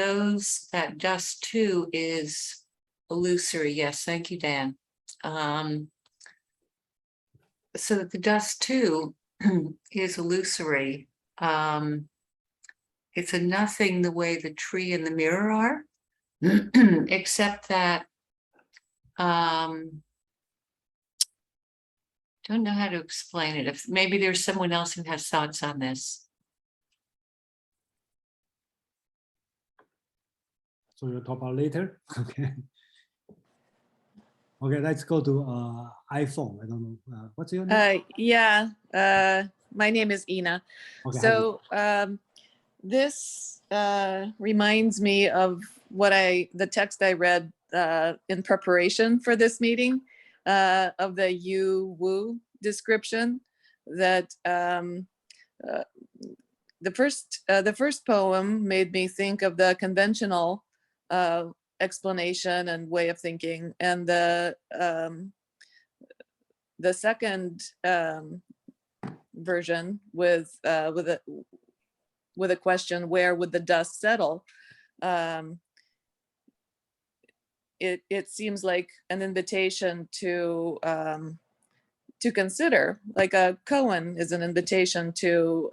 dust too is illusory. Yes, thank you, Dan. So that the dust too is illusory. It's a nothing the way the tree and the mirror are, except that don't know how to explain it. If maybe there's someone else who has thoughts on this. So you'll talk about later. Okay. Okay, let's go to iPhone. I don't know. What's your name? Yeah, my name is Ina. Okay, So this reminds me of the text I read in preparation for this meeting of the Yu Wu description, that the first poem made me think of the conventional explanation and way of thinking, and the second version with with a question, where would the dust settle? It seems like an invitation to consider, like a koan is an invitation to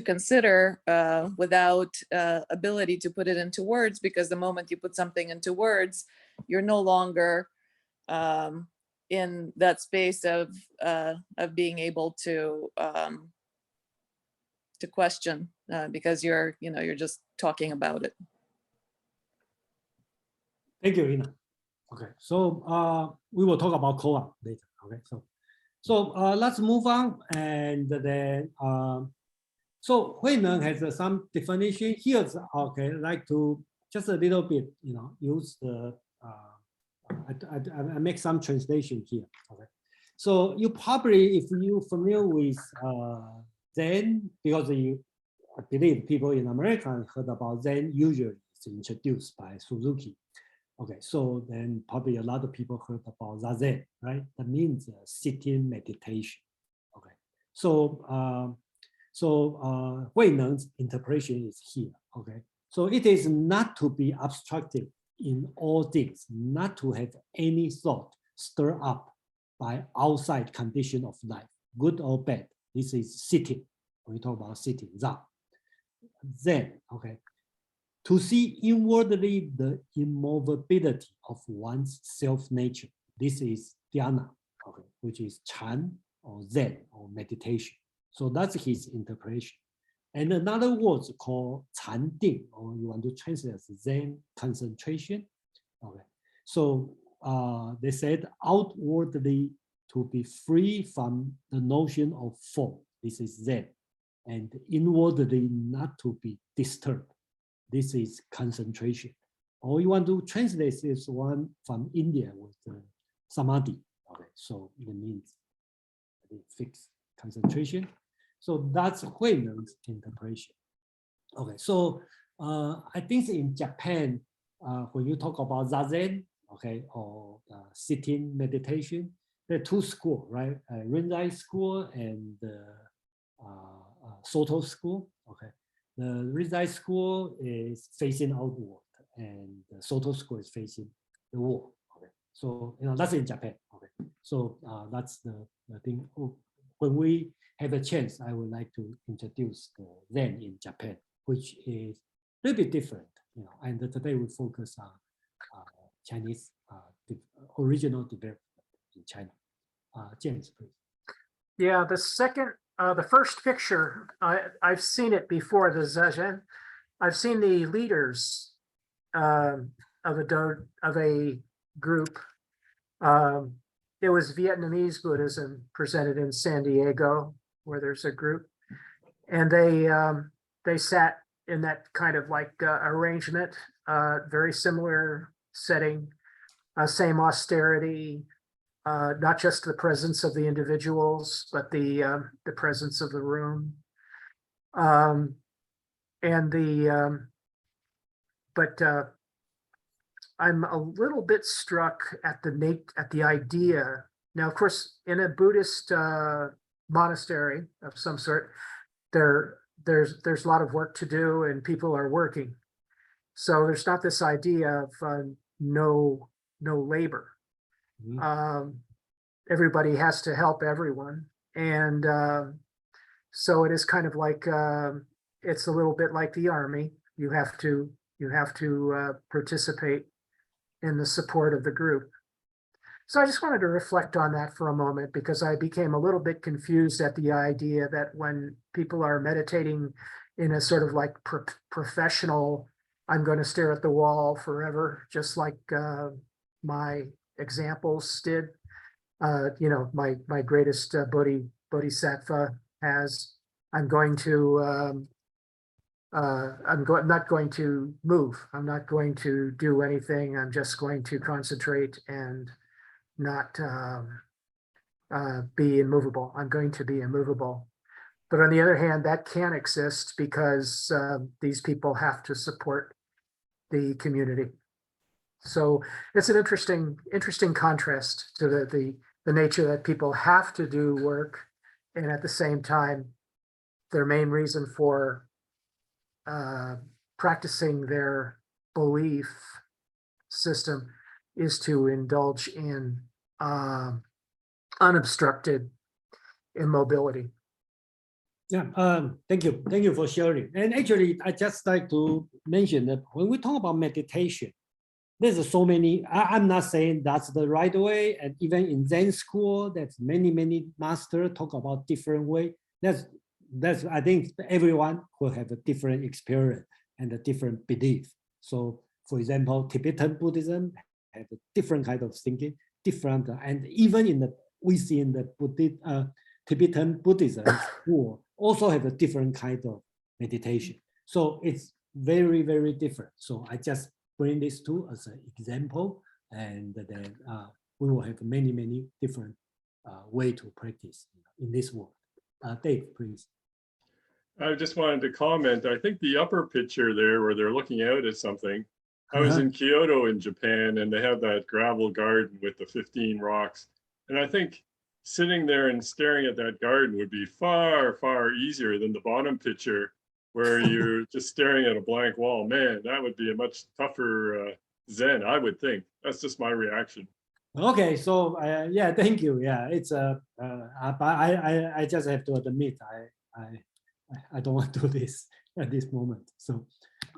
consider without ability to put it into words, because the moment you put something into words, you're no longer in that space of being able to question, because you're just talking about it. Thank you, Ina. Okay, so we will talk about koan later. Okay, so let's move on, and then so Huineng has some definition here. Okay, I'd like to just a little bit, use the I make some translation here. Okay, so you probably, if you're familiar with Zen, because I believe people in America heard about Zen, usually it's introduced by Suzuki. Okay, so then probably a lot of people heard about Zazen, right? That means sitting meditation. Okay, so Huineng's interpretation is here. Okay, so it is not to be abstracted in all things, not to have any thought stirred up by outside condition of life, good or bad. This is sitting. When we talk about sitting, Zen, okay. To see inwardly the immovability of one's self-nature. This is dhyana, okay, which is Chan or Zen or meditation. So that's his interpretation. And another word called Chan Ding, or you want to translate as Zen concentration. Okay, so they said outwardly to be free from the notion of form. This is Zen. And inwardly not to be disturbed. This is concentration. Or you want to translate this one from India with samadhi. Okay, so it means fixed concentration. So that's Huineng's interpretation. Okay, so I think in Japan, when you talk about Zazen, okay, or sitting meditation, there are two schools, right? Rinzai school and Soto school. Okay, the Rinzai school is facing outward, and the Soto school is facing the wall. Okay, so that's in Japan. Okay, so that's the thing. When we have a chance, I would like to introduce the Zen in Japan, which is a little bit different. And today we focus on Chinese original development in China. James, please. Yeah, the first picture, I've seen it before, the Zazen. I've seen the leaders of a group. It was Vietnamese Buddhism presented in San Diego, where there's a group, and they sat in that kind of like arrangement, very similar setting, same austerity, not just the presence of the individuals, but the presence of the room, but I'm a little bit struck at the idea. Now, of course, in a Buddhist monastery of some sort, there's a lot of work to do, and people are working. So there's not this idea of no labor. Mm-hmm. Everybody has to help everyone, and so it is kind of like it's a little bit like the army. You have to participate in the support of the group. So I just wanted to reflect on that for a moment, because I became a little bit confused at the idea that when people are meditating in a sort of like professional, I'm going to stare at the wall forever, just like my examples did. My greatest bodhisattva has. I'm not going to move. I'm not going to do anything. I'm just going to concentrate and not be immovable. I'm going to be immovable. But on the other hand, that can't exist, because these people have to support the community. So it's an interesting contrast to the nature that people have to do work, And at the same time, their main reason for practicing their belief system is to indulge in unobstructed immobility. Yeah, thank you for sharing. And actually, I just like to mention that when we talk about meditation, there's so many. I'm not saying that's the right way, and even in Zen school, that's many masters talk about different way. That's I think everyone will have a different experience and a different belief. So, for example, Tibetan Buddhism have a different kind of thinking, different, and even in the we see in the Tibetan Buddhism school also have a different kind of meditation. So it's very different. So I just bring this two as an example, and then we will have many different way to practice in this world. Dave, please. I just wanted to comment. I think the upper picture there where they're looking out at something. I was in Kyoto in Japan, and they have that gravel garden with the 15 rocks. And I think sitting there and staring at that garden would be far easier than the bottom picture where you're just staring at a blank wall. Man, that would be a much tougher Zen, I would think. That's just my reaction. Okay, so yeah, thank you. Yeah, it's but I just have to admit I don't want to do this at this moment. So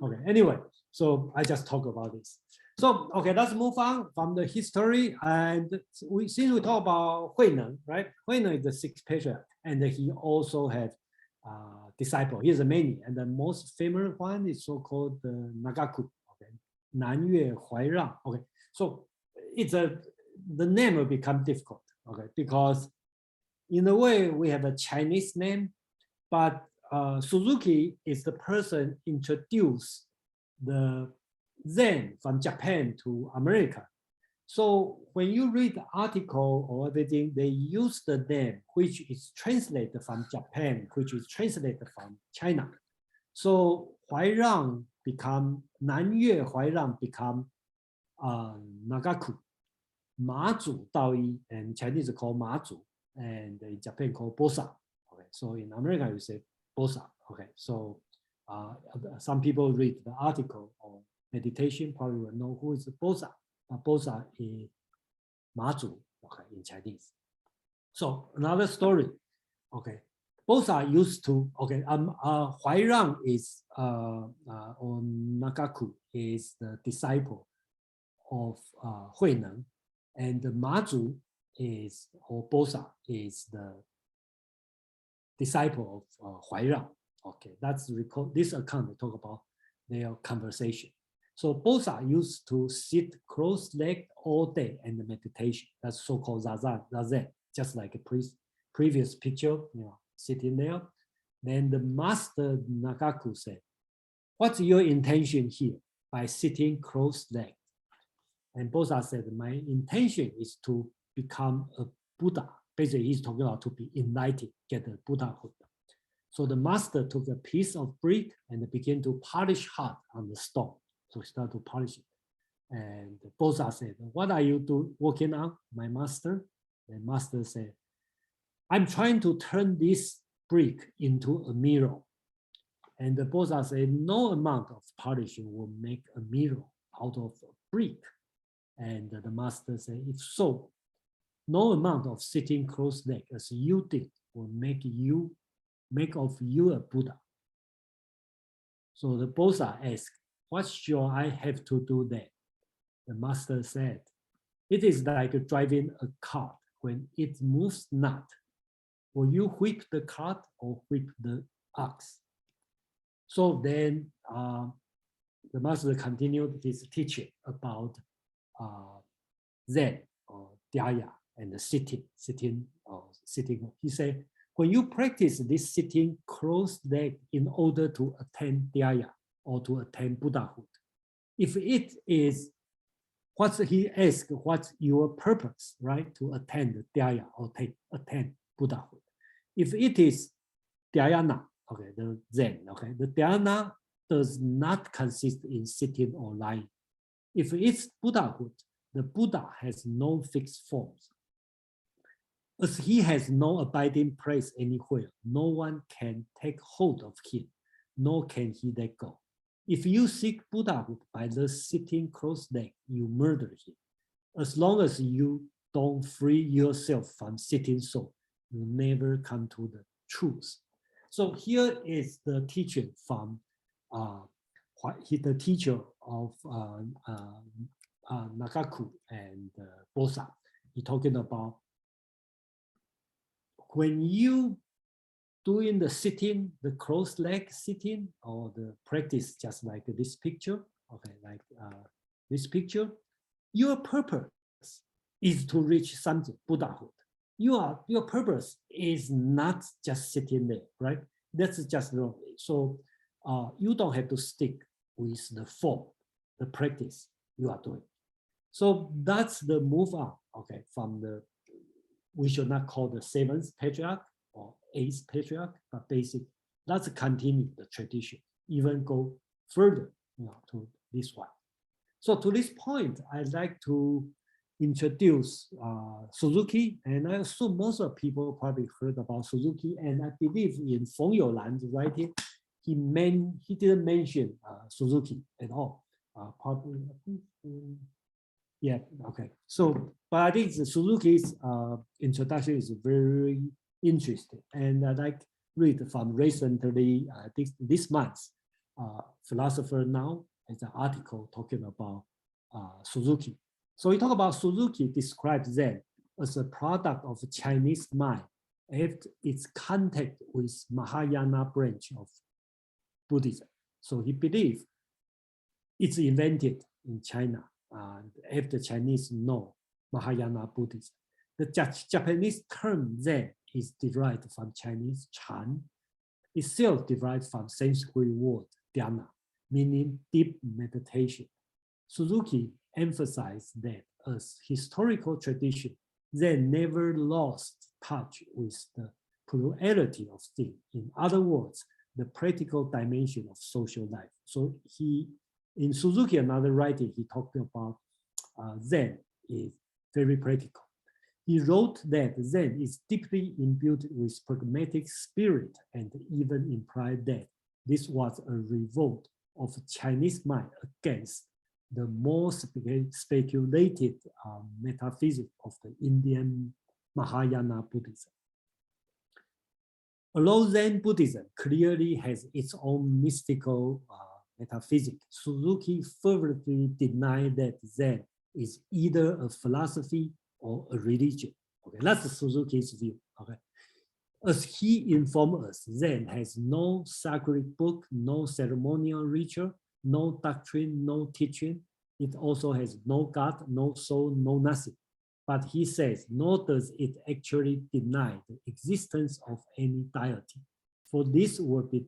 okay, anyway, so I just talk about this. So okay, let's move on from the history, and since we talk about Huineng, right? Huineng is the sixth patriarch, and he also had disciple. He has many, and the most famous one is so-called the Nagaku. Okay, Nanyue Huairang. Okay, so it's the name will become difficult. Okay, because in a way we have a Chinese name, but Suzuki is the person introduced the Zen from Japan to America. So when you read the article or everything, they use the name which is translated from Japan, which is translated from China. So Huairang become Nanyue Huairang become Nagaku. Mazu Daoyi, and Chinese called Mazu, and in Japan called Bosa. Okay, so in America you say Bosa. Okay, so some people read the article on meditation probably will know who is Bosa. Bosa is Mazu, okay, in Chinese. So another story, okay. Bosa used to, okay, Huairang is, or Nagaku is the disciple of Huineng, and the Mazu is, or Bosa is the disciple of Huairang. Okay, that's record. This account they talk about their conversation. So Bosa used to sit cross-legged all day and the meditation. That's so-called zazen, just like a previous picture, sitting there. Then the master Nagaku said, "What's your intention here by sitting cross-legged?" And Bosa said, "My intention is to become a Buddha." Basically, he's talking about to be enlightened, get the Buddhahood. So the master took a piece of brick and began to polish hard on the stone. So he started to polish it. And Bosa said, "What are you working on, my master?" The master said, "I'm trying to turn this brick into a mirror." And the Bosa said, "No amount of polishing will make a mirror out of a brick." And the master said, "If so, no amount of sitting cross-legged as you did will make of you a Buddha." So the Bosa asked, "What shall I have to do then?" The master said, "It is like driving a cart. When it moves not, will you whip the cart or whip the ox?" So then the master continued his teaching about Zen or Dhyaya and the sitting. He said, when you practice this sitting cross-legged in order to attain Dhyaya or to attain Buddhahood, if it is what he asked, what's your purpose, right, to attain the Dhyaya or attain Buddhahood? If it is Dhyana, okay, the Zen, okay, the Dhyana does not consist in sitting or lying. If it's Buddhahood, the Buddha has no fixed forms. As he has no abiding place anywhere, no one can take hold of him, nor can he let go. If you seek Buddhahood by the sitting cross-legged, you murder him. As long as you don't free yourself from sitting soul, you never come to the truth. So here is the teaching from the teacher of Nagaku and Bosa. He's talking about when you doing the sitting, the cross-leg sitting, or the practice just like this picture, okay, like this picture, your purpose is to reach something, Buddhahood. Your purpose is not just sitting there, right? That's just wrong. So you don't have to stick with the form, the practice you are doing. So that's the move on, okay, from the, we should not call the seventh patriarch or eighth patriarch, but basically let's continue the tradition, even go further, to this one. So to this point, I'd like to introduce Suzuki, and I assume most of people probably heard about Suzuki, and I believe in Feng Youlan's writing, he didn't mention Suzuki at all. Probably, yeah, okay. So, but I think the Suzuki's introduction is very interesting, and I'd like to read from recently, this month, Philosopher Now has an article talking about Suzuki. So we talk about Suzuki describes Zen as a product of Chinese mind after its contact with Mahayana branch of Buddhism. So he believes it's invented in China and after Chinese know Mahayana Buddhism. The Japanese term Zen is derived from Chinese Chan, itself derived from Sanskrit word dhyana, meaning deep meditation. Suzuki emphasized that as historical tradition, Zen never lost touch with the plurality of things. In other words, the practical dimension of social life. So in Suzuki, another writing, he talked about Zen is very practical. He wrote that Zen is deeply imbued with pragmatic spirit and even implied that this was a revolt of Chinese mind against the more speculated metaphysics of the Indian Mahayana Buddhism. Although Zen Buddhism clearly has its own mystical metaphysics, Suzuki fervently denied that Zen is either a philosophy or a religion. Okay, that's Suzuki's view. Okay, as he informed us, Zen has no sacred book, no ceremonial ritual, no doctrine, no teaching. It also has no God, no soul, no nothing. But he says, nor does it actually deny the existence of any deity. For this would be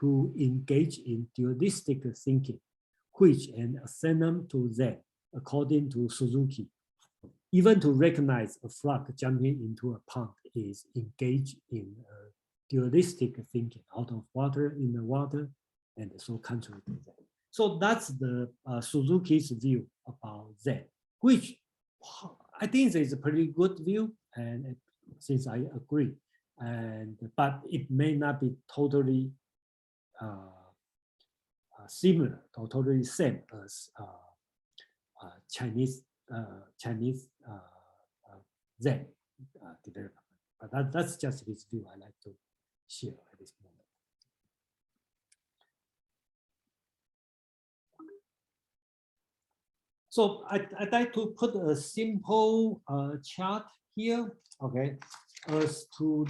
to engage in dualistic thinking, which an synonym to Zen, according to Suzuki. Even to recognize a frog jumping into a pond is engaged in dualistic thinking, out of water, in the water, and so contrary to Zen. So that's the Suzuki's view about Zen, which I think is a pretty good view, and since I agree, but it may not be totally similar, or totally same as Chinese Zen development. But that's just his view I like to share at this moment. So I'd like to put a simple chart here, okay, as to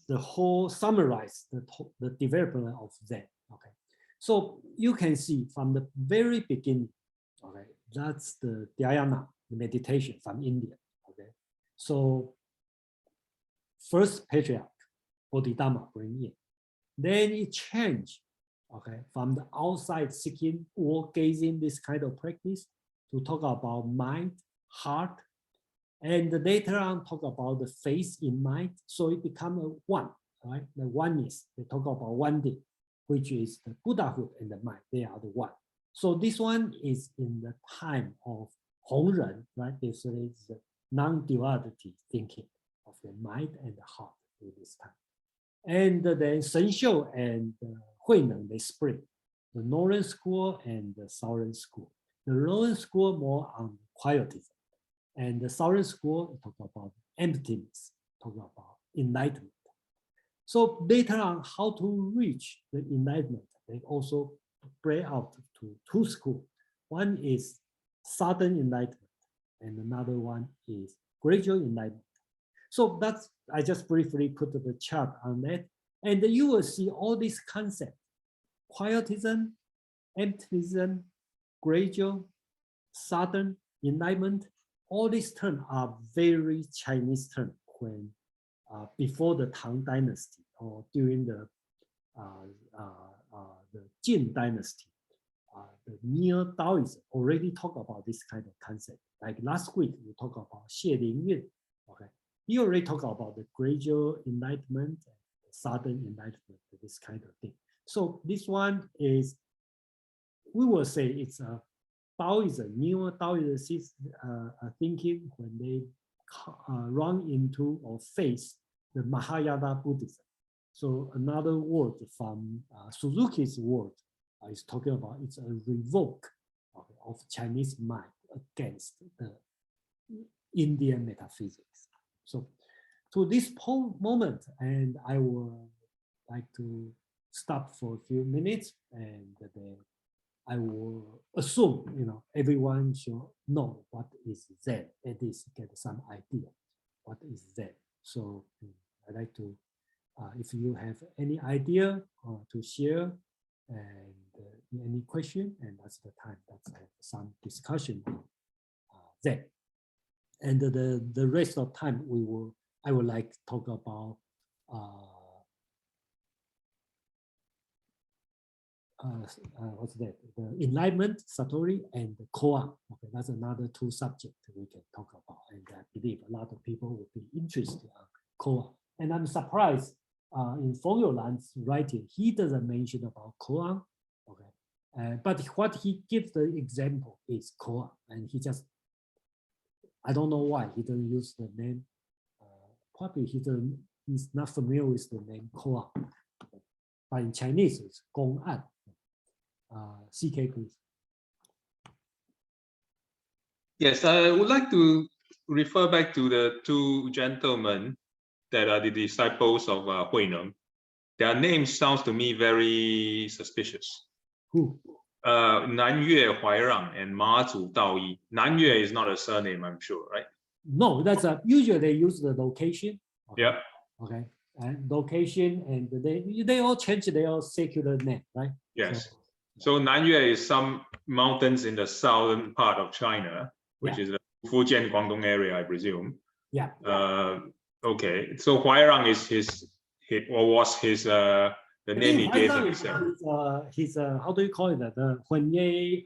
the whole summarize the development of Zen. Okay, so you can see from the very beginning, okay, that's the dhyana, the meditation from India. Okay, so first patriarch, Bodhidharma bring in, then it changed. Okay, from the outside seeking or gazing, this kind of practice, to talk about mind, heart, and later on talk about the face in mind. So it becomes a one, right? The oneness. They talk about one thing, which is the Buddhahood and the mind. They are the one. So this one is in the time of Hongren, right? This is non-duality thinking of the mind and the heart in this time. And then Shen Xiu and Hui Neng, they split the Northern school and the Southern school. The Northern school more on quietism, and the Southern school talk about emptiness, talk about enlightenment. So later on, how to reach the enlightenment, they also break out to two schools. One is sudden enlightenment, and another one is gradual enlightenment. So that's, I just briefly put the chart on that, and you will see all these concepts: quietism, emptyism, gradual, sudden, enlightenment. All these terms are very Chinese terms when before the Tang Dynasty or during the Jin Dynasty. The Neo Taoism already talk about this kind of concept. Like last week, we talked about Xie Lingyun. Okay, he already talked about the gradual enlightenment, sudden enlightenment, this kind of thing. So this one is, we will say it's a Taoism, Neo Taoism thinking when they run into or face the Mahayana Buddhism. So another word from Suzuki's word is talking about it's a revoke of Chinese mind against the Indian metaphysics. So to this moment, and I would like to stop for a few minutes, and then I will assume, everyone should know what is Zen, at least get some idea what is Zen. So I'd like to, if you have any idea to share, and any question, and that's the time, let's have some discussion on Zen. And the rest of time I would like to talk about what's that? The enlightenment, Satori, and the koan. Okay, that's another two subjects we can talk about, and I believe a lot of people will be interested in koan. And I'm surprised in Feng Youlan's writing, he doesn't mention about koan. Okay, but what he gives the example is koan, and he just, I don't know why he doesn't use the name. Probably he's not familiar with the name koan. But in Chinese, it's gong'an. CK, please. Yes, I would like to refer back to the two gentlemen that are the disciples of Hui Neng. Their names sounds to me very suspicious. Who? Nan Yue Huairang and Ma Zu Daoyi. Nan Yue is not a surname, I'm sure, right? No, that's usually they use the location. Okay. Yeah. Okay. And location, and they all change their secular name, right? Yes. So Nan Yue is some mountains in the southern part of China, which is the Fujian, Guangdong area, I presume. Yeah. Okay. So Huairang is the name he gave himself. He's how do you call it? When they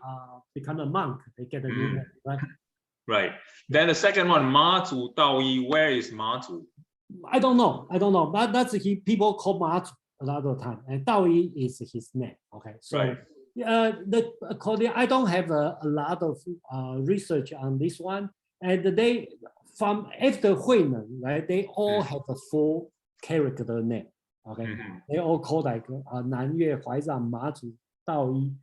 become a monk, they get a new name, right? Right. Then the second one, Ma Zu Daoyi. Where is Ma Zu? I don't know. But that's people call Ma Zu a lot of time, and Daoyi is his name. Okay. So right. According, I don't have a lot of research on this one, and they from after Hui Neng, right? They all have a full character name. Okay, they all call like Nan Yue Huairang, Ma Zu Daoyi,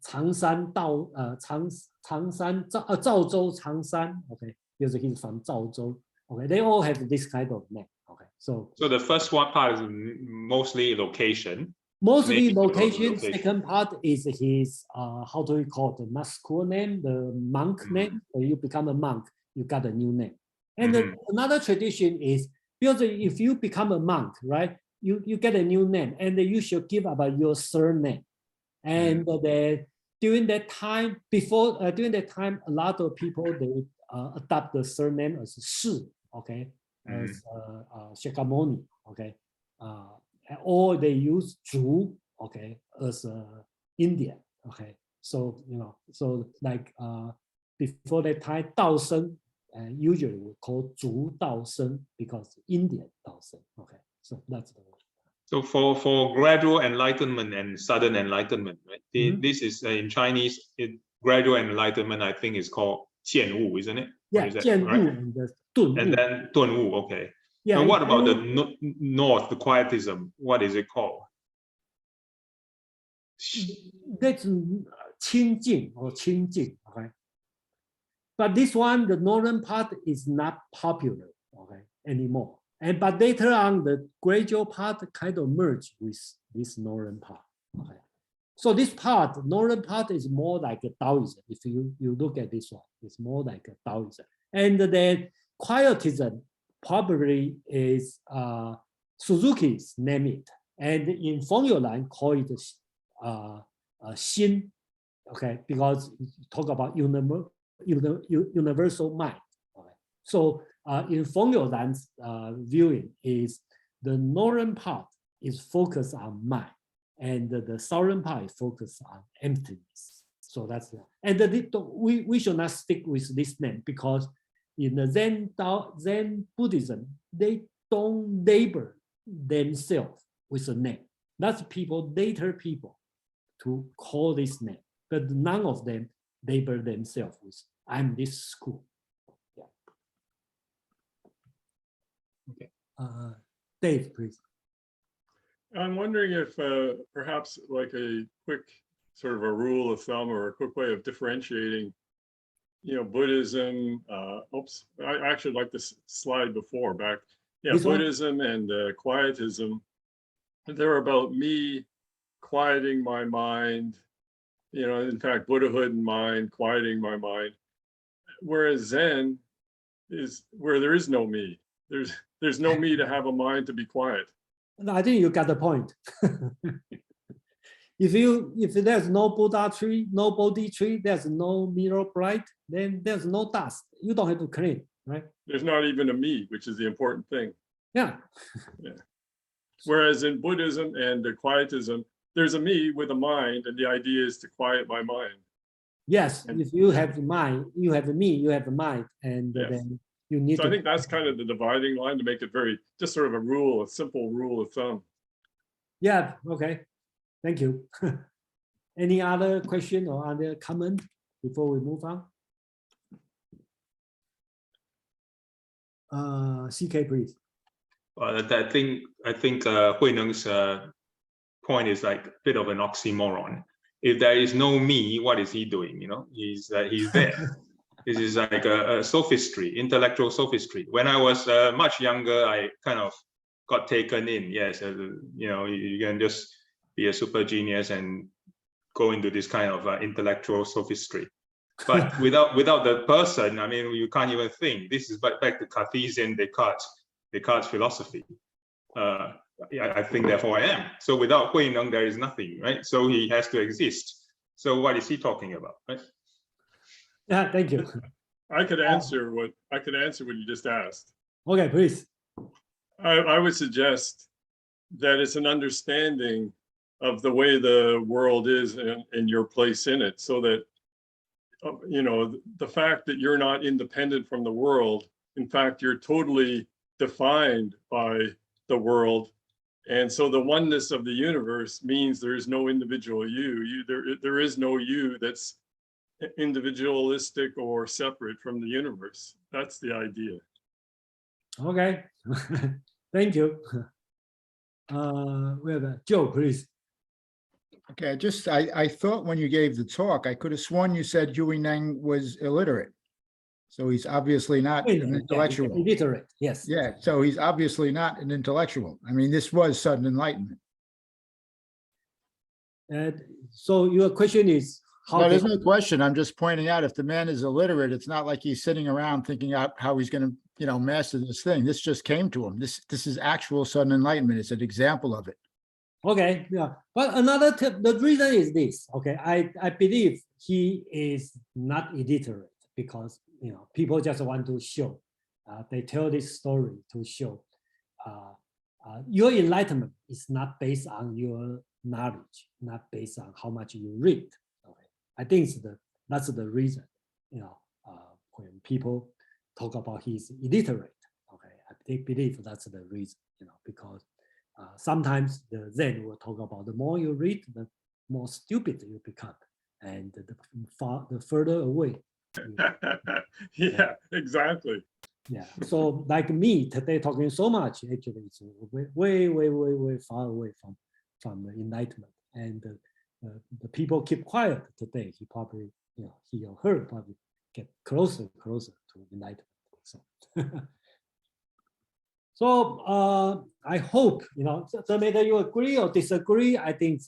Changshan Zhao Zhou Changshan. Okay, because he's from Zhao Zhou. Okay, they all have this kind of name. Okay, so the first one part is mostly location. Mostly location. Second part is his how do we call it? The not school name, the monk name. When you become a monk, you got a new name. And another tradition is, because if you become a monk, right, you get a new name, and you should give about your surname. And during that time, a lot of people they adopt the surname as Shi, okay, as Shakyamuni, okay, or they use Zhu, okay, as Indian, okay. So so like before that time, Dao Sheng. Usually we call Zhu Dao Sheng because Indian Dao Sheng. Okay, so that's the word. So for gradual enlightenment and sudden enlightenment, right? This is in Chinese. Gradual enlightenment, I think, is called 见悟, isn't it? Yeah, is that 见悟 correct? and the 顿 And 悟. then 顿悟, okay. Yeah, So what if about the you- north, the quietism? What is it called? that's 清净 or 清净, okay? But this one, the northern part is not popular, okay, anymore. And but later on, the gradual part kind of merged with this northern part, okay? So this part, northern part is more like a Taoism. If you look at this one, it's more like a Taoism. And then quietism probably is Suzuki's name it. And in Feng Youlan call it Xin, okay, because you talk about universal mind. Okay. So in Feng Youlan's viewing is the northern part is focused on mind, and the southern part is focused on emptiness. So that's and we should not stick with this name, because in the Zen Buddhism, they don't label themselves with a name. That's people, later people, to call this name, but none of them label themselves with "I'm this school." Yeah. Okay. Dave, please. I'm wondering if perhaps like a quick sort of a rule of thumb or a quick way of differentiating, Buddhism. Oops, I actually like this slide before back. Yeah, This one? Buddhism and quietism. They're about me quieting my mind. In fact, Buddhahood and mind, quieting my mind. Whereas Zen is where there is no me. There's no me to have a mind to be quiet. I think you got the point. If there's no Buddha tree, no Bodhi tree, there's no mirror bright, then there's no dust. You don't have to clean, right? There's not even a me, which is the important thing. Yeah. Yeah. Whereas in Buddhism and quietism, there's a me with a mind, and the idea is to quiet my mind. Yes, if you have the mind, you have the me, you have the mind, and Yes. then you need So to. I think that's kind of the dividing line to make it very, just sort of a simple rule of thumb. Yeah, okay. Thank you. Any other question or other comment before we move on? CK, please. I think Huineng's point is like a bit of an oxymoron. If there is no me, what is he doing? He's there. This is like a sophistry, intellectual sophistry. When I was much younger, I kind of got taken in. Yes, you can just be a super genius and go into this kind of intellectual sophistry. But without the person, I mean, you can't even think. This is back to Cartesian Descartes' philosophy. I think, therefore I am. So without Huineng, there is nothing, right? So he has to exist. So what is he talking about, right? Yeah, thank you. I could answer what you just asked. Okay, please. I would suggest that it's an understanding of the way the world is and your place in it, so that the fact that you're not independent from the world, in fact, you're totally defined by the world. And so the oneness of the universe means there is no individual you. There is no you that's individualistic or separate from the universe. That's the idea. Okay. Thank you. We have Joe, please. Okay, I thought when you gave the talk, I could have sworn you said Huineng was illiterate. So he's obviously not an intellectual. Yeah, illiterate, yes. Yeah, so he's obviously not an intellectual. I mean, this was sudden enlightenment. So your question is how? No, there's no question. I'm just pointing out, if the man is illiterate, it's not like he's sitting around thinking out how he's going to, master this thing. This just came to him. This is actual sudden enlightenment. It's an example of it. Okay, yeah. But another the reason is this. Okay, I believe he is not illiterate because people just want to show. They tell this story to show your enlightenment is not based on your knowledge, not based on how much you read. Okay, I think that's the reason. When people talk about he's illiterate, okay, I believe that's the reason. Because sometimes the Zen will talk about the more you read, the more stupid you become, and the further away Yeah, exactly. Yeah. So like me today talking so much, actually it's way far away from enlightenment. And the people keep quiet today. He probably, he or her probably get closer to enlightenment. So, so I hope, so whether you agree or disagree, I think,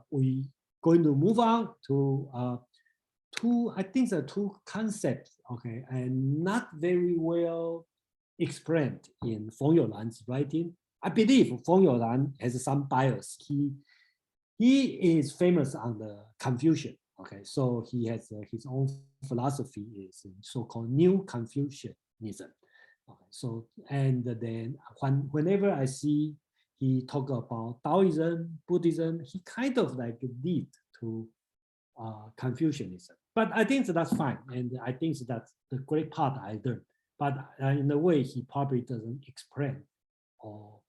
we going to move on to I think the two concepts, okay, and not very well explained in Feng Youlan's writing. I believe Feng Youlan has some bias. He is famous on the Confucian, okay, so he has his own philosophy is so-called New Confucianism. Okay, so and then whenever I see he talk about Taoism, Buddhism, he kind of like lead to Confucianism. But I think that's fine, and I think that's the great part I learned. But in a way, he probably doesn't explain or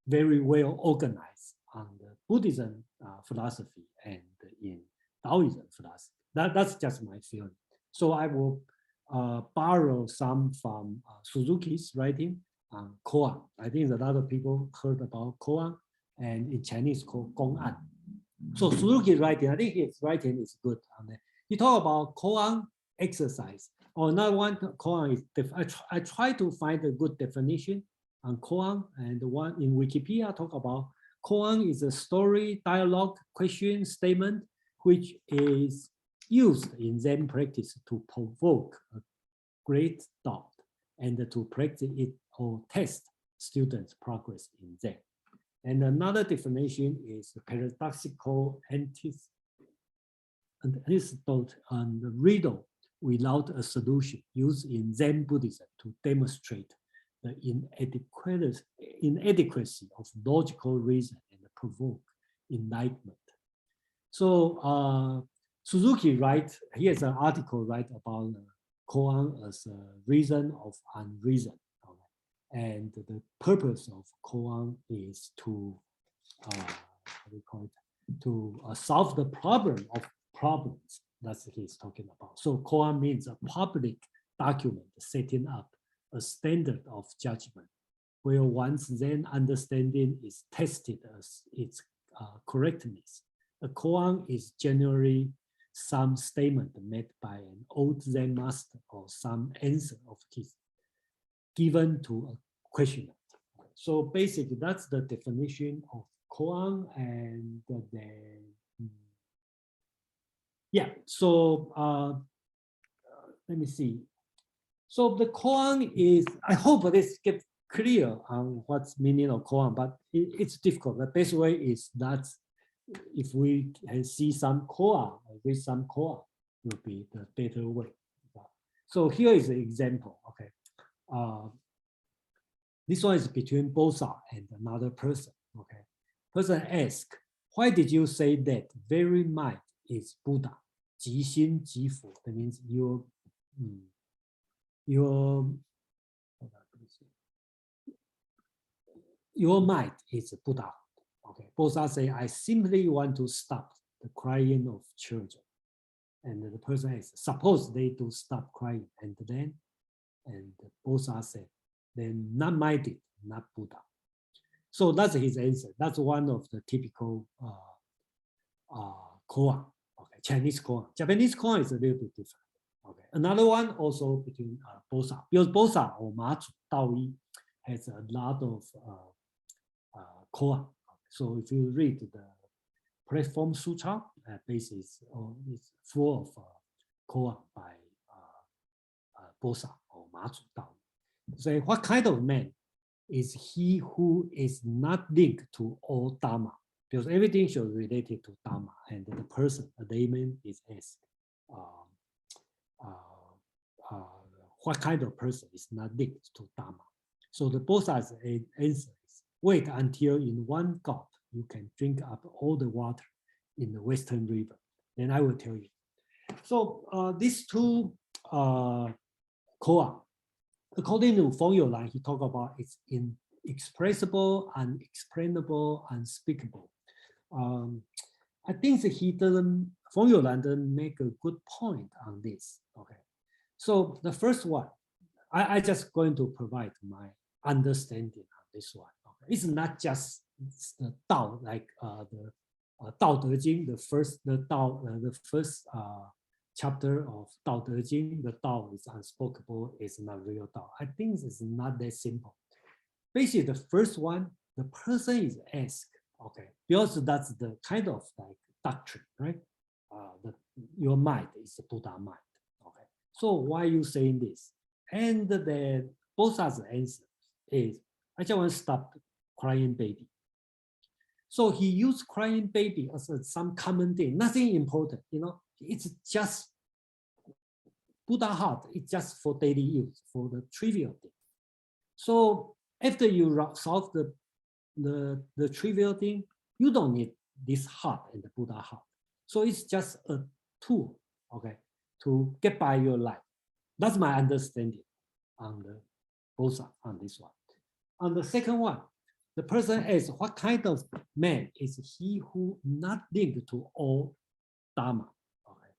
very well organized on the Buddhism philosophy and in Taoism philosophy. That's just my feeling. So I will borrow some from Suzuki's writing on koan. I think a lot of people heard about koan, and in Chinese called gong'an. So Suzuki's writing, I think his writing is good. He talk about koan exercise. Or another one, koan is, I try to find a good definition on koan, and the one in Wikipedia talk about koan is a story, dialogue, question, statement, which is used in Zen practice to provoke a great thought and to practice it or test students' progress in Zen. And another definition is paradoxical antidote and riddle without a solution used in Zen Buddhism to demonstrate the inadequacy of logical reason and provoke enlightenment. So Suzuki he has an article about koan as a reason of unreason. And the purpose of koan is to solve the problem of problems. That's what he's talking about. So koan means a public document setting up a standard of judgment, where one's Zen understanding is tested as its correctness. A koan is generally some statement made by an old Zen master or some answer of his given to a questioner. So basically, that's the definition of koan. And then, yeah, so let me see. So the koan is, I hope this gets clear on what's meaning of koan, but it's difficult. The best way is that if we can see some koan, read some koan, will be the better way. So here is an example, okay. This one is between Bosa and another person, okay. Person asks, why did you say that very mind is Buddha? 即心即佛, that means your mind is Buddha. Okay, Bosa say, I simply want to stop the crying of children. And the person is, suppose they do stop crying, and then, and Bosa said, then not minded, not Buddha. So that's his answer. That's one of the typical koan. Okay, Chinese koan. Japanese koan is a little bit different. Okay, another one also between Bosa, because Bosa or Mazu Daoyi has a lot of koan. So if you read the Platform Sutra, basis is full of koan by Bosa or Mazu Daoyi. So what kind of man is he who is not linked to all Dharma? Because everything should be related to Dharma, and the person, a layman, is asked, what kind of person is not linked to Dharma? So the Bosa's answer is, wait until in one gulp you can drink up all the water in the Western River, then I will tell you. So these two koan, according to Feng Youlan, he talked about it's inexpressible, unexplainable, unspeakable. I think that he doesn't Feng Yolanda make a good point on this. Okay, so the first one, I just going to provide my understanding on this one. Okay, it's not just the Tao, like the Tao Te Jing, the first chapter of Tao Te Jing. The Tao is unspeakable, it's not real Tao. I think it's not that simple. Basically, the first one, the person is asked, okay, because that's the kind of like doctrine, right? Your mind is the Buddha mind. Okay, so why are you saying this? And the Bodhisattva's answer is, I just want to stop crying baby. So he used crying baby as some common thing, nothing important, you know. It's just Buddha heart. It's just for daily use, for the trivial thing. So after you solve the trivial thing, you don't need this heart and the Buddha heart. So it's just a tool, okay, to get by your life. That's my understanding on the Bodhisattva on this one. On the second one, the person asks, what kind of man is he who not linked to all Dharma? Okay,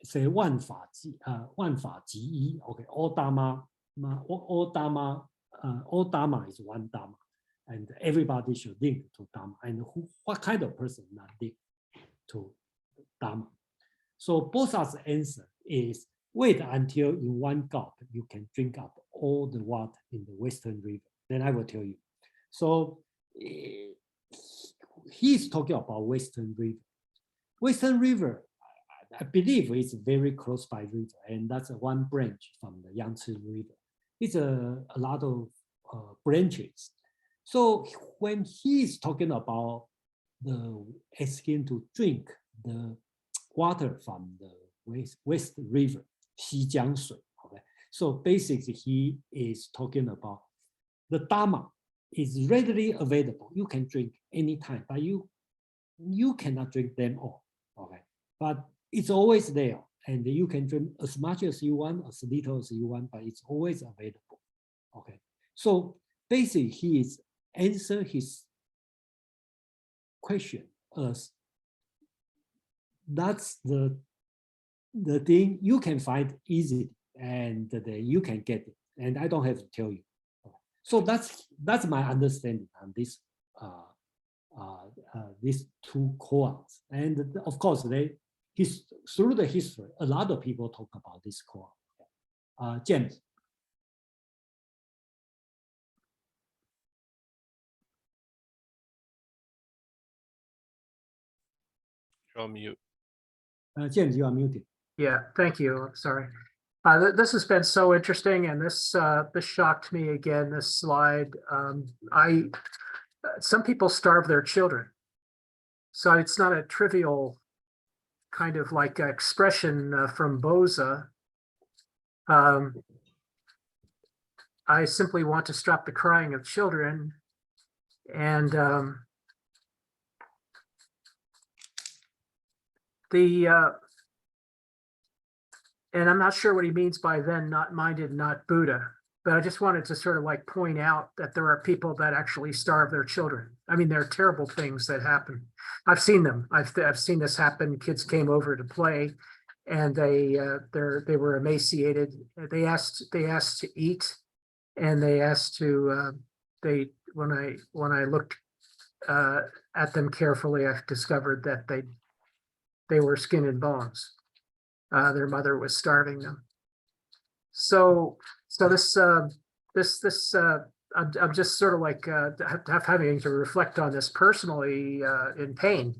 say 万法即一. Okay, all Dharma is one Dharma, and everybody should link to Dharma. And what kind of person not linked to Dharma? So Bodhisattva's answer is, wait until in one gulp you can drink up all the water in the Western River. Then I will tell you. So he's talking about Western River. Western River, I believe, is very close by river, and that's one branch from the Yangtze River. It's a lot of branches. So when he's talking about the asking to drink the water from the West River, 西江水, okay? So basically he is talking about the Dharma is readily available. You can drink anytime, but you cannot drink them all, okay? But it's always there, and you can drink as much as you want, as little as you want, but it's always available, okay? So basically he is answer his question as that's the thing you can find easily, and you can get it, and I don't have to tell you. So that's my understanding on this these two koans. And of course, through the history, a lot of people talk about this koan. James. You're on mute. James, you are muted. Yeah, thank you. Sorry. This has been so interesting, and this shocked me again. This slide. Some people starve their children, so it's not a trivial kind of like expression from Boza. I simply want to stop the crying of children, and and I'm not sure what he means by then not minded, not Buddha, but I just wanted to sort of like point out that there are people that actually starve their children. I mean, there are terrible things that happen. I've seen them. I've seen this happen. Kids came over to play, and they were emaciated. They asked to eat, and they asked to when I looked at them carefully, I discovered that they were skin and bones. Their mother was starving them. So this I'm just sort of like having to reflect on this personally in pain.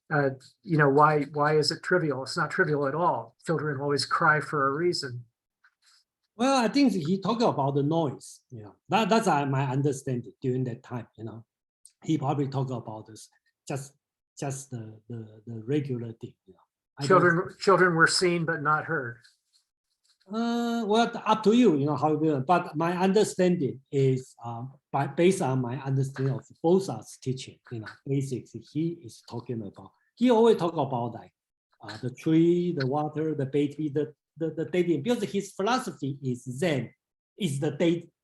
You know, why is it trivial? It's not trivial at all. Children always cry for a reason. Well, I think he talked about the noise. You know, that's my understanding during that time. You know, he probably talked about this just the regular thing. You know. Children were seen but not heard. Well, up to you, you know, how you do it. But my understanding is based on my understanding of Bodhisattva's teaching, you know, basically he is talking about, he always talk about like the tree, the water, the baby, the daily, because his philosophy is Zen, is the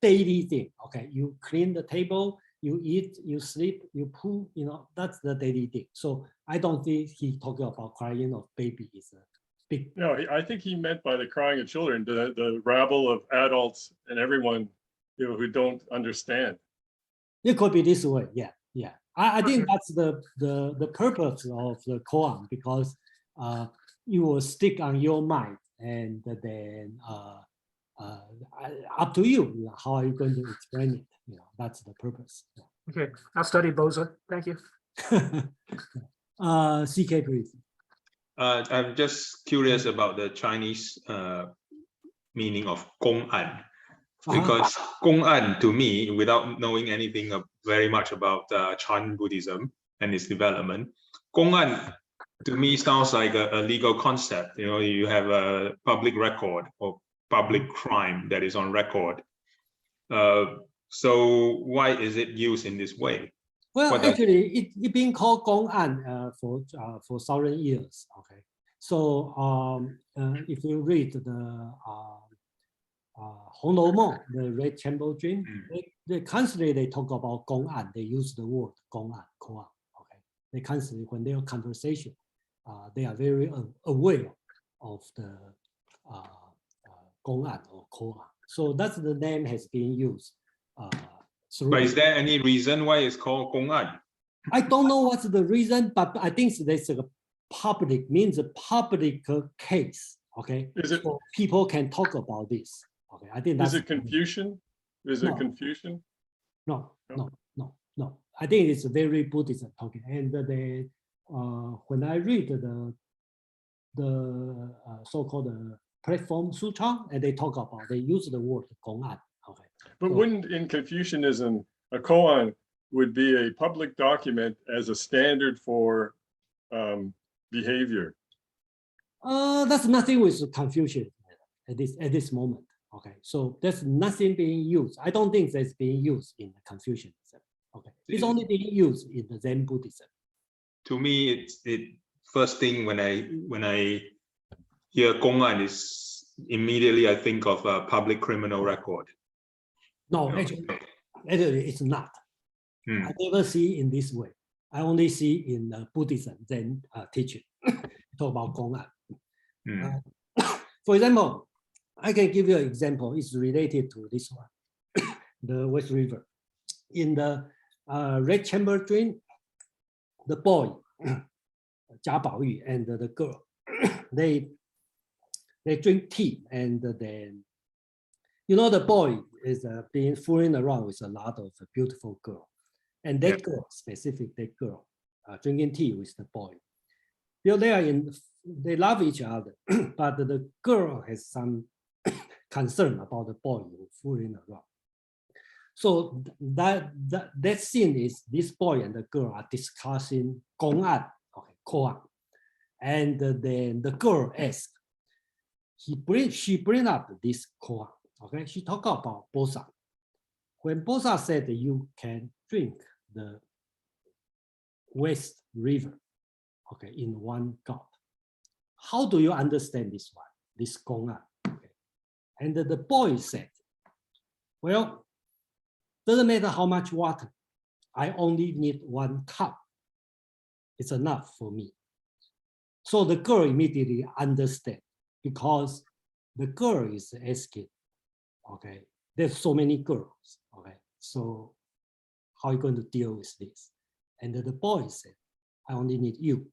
daily thing. Okay, you clean the table, you eat, you sleep, you poo, that's the daily thing. So I don't think he talking about crying of baby is a big. No, I think he meant by the crying of children, the rabble of adults and everyone, who don't understand. It could be this way, yeah. I think that's the purpose of the koan, because you will stick on your mind, and then up to you, how are you going to explain it? That's the purpose. Okay, I'll study Boza. Thank you. CK, please. I'm just curious about the Chinese meaning of gong'an, because gong'an to me, without knowing anything very much about Chinese Buddhism and its development, gong'an to me sounds like a legal concept. You have a public record or public crime that is on record. So why is it used in this way? Well, actually, it's been called gong'an for 1,000 years. Okay, so if you read the Hong Lou Meng, the Red Chamber Dream, they constantly they talk about gong'an. They use the word gong'an, koan. Okay, they constantly, when they are conversation, they are very aware of the gong'an or koan. So that's the name has been used. But is there any reason why it's called gong'an? I don't know what's the reason, but I think there's a public, means a public case. Okay, Is it, so people can talk about this. Okay, I think that's. Is it Confucian? Is it No. Confucian? No. I think it's very Buddhist talking. And when I read the so-called platform sutra, and they talk about, they use the word gong'an. Okay. But wouldn't in Confucianism, a koan would be a public document as a standard for behavior? That's nothing with Confucian at this moment. Okay, so there's nothing being used. I don't think that's being used in Confucianism. Okay, it's only being used in the Zen Buddhism. To me, it first thing when I hear gong'an is immediately I think of a public criminal record. No, actually it's not. I never see in this way. I only see in Buddhism Zen teaching talk about gong'an. For example, I can give you an example. It's related to this one, the West River. In the Red Chamber Dream, the boy, Jia Baoyu, and the girl, they drink tea, and then, the boy is being fooling around with a lot of beautiful girl, and that girl, specific that girl, drinking tea with the boy. They love each other, but the girl has some concern about the boy fooling around. So that scene is this boy and the girl are discussing gong'an, okay, koan, and then the girl asks, she bring up this koan, okay, she talk about Bosa. When Bosa said you can drink the West River, okay, in one gulp, how do you understand this one, this gong'an? Okay. And the boy said, well, doesn't matter how much water, I only need 1 cup. It's enough for me. So the girl immediately understands, because the girl is asking, okay, there's so many girls, okay, so how are you going to deal with this? And the boy said, I only need you,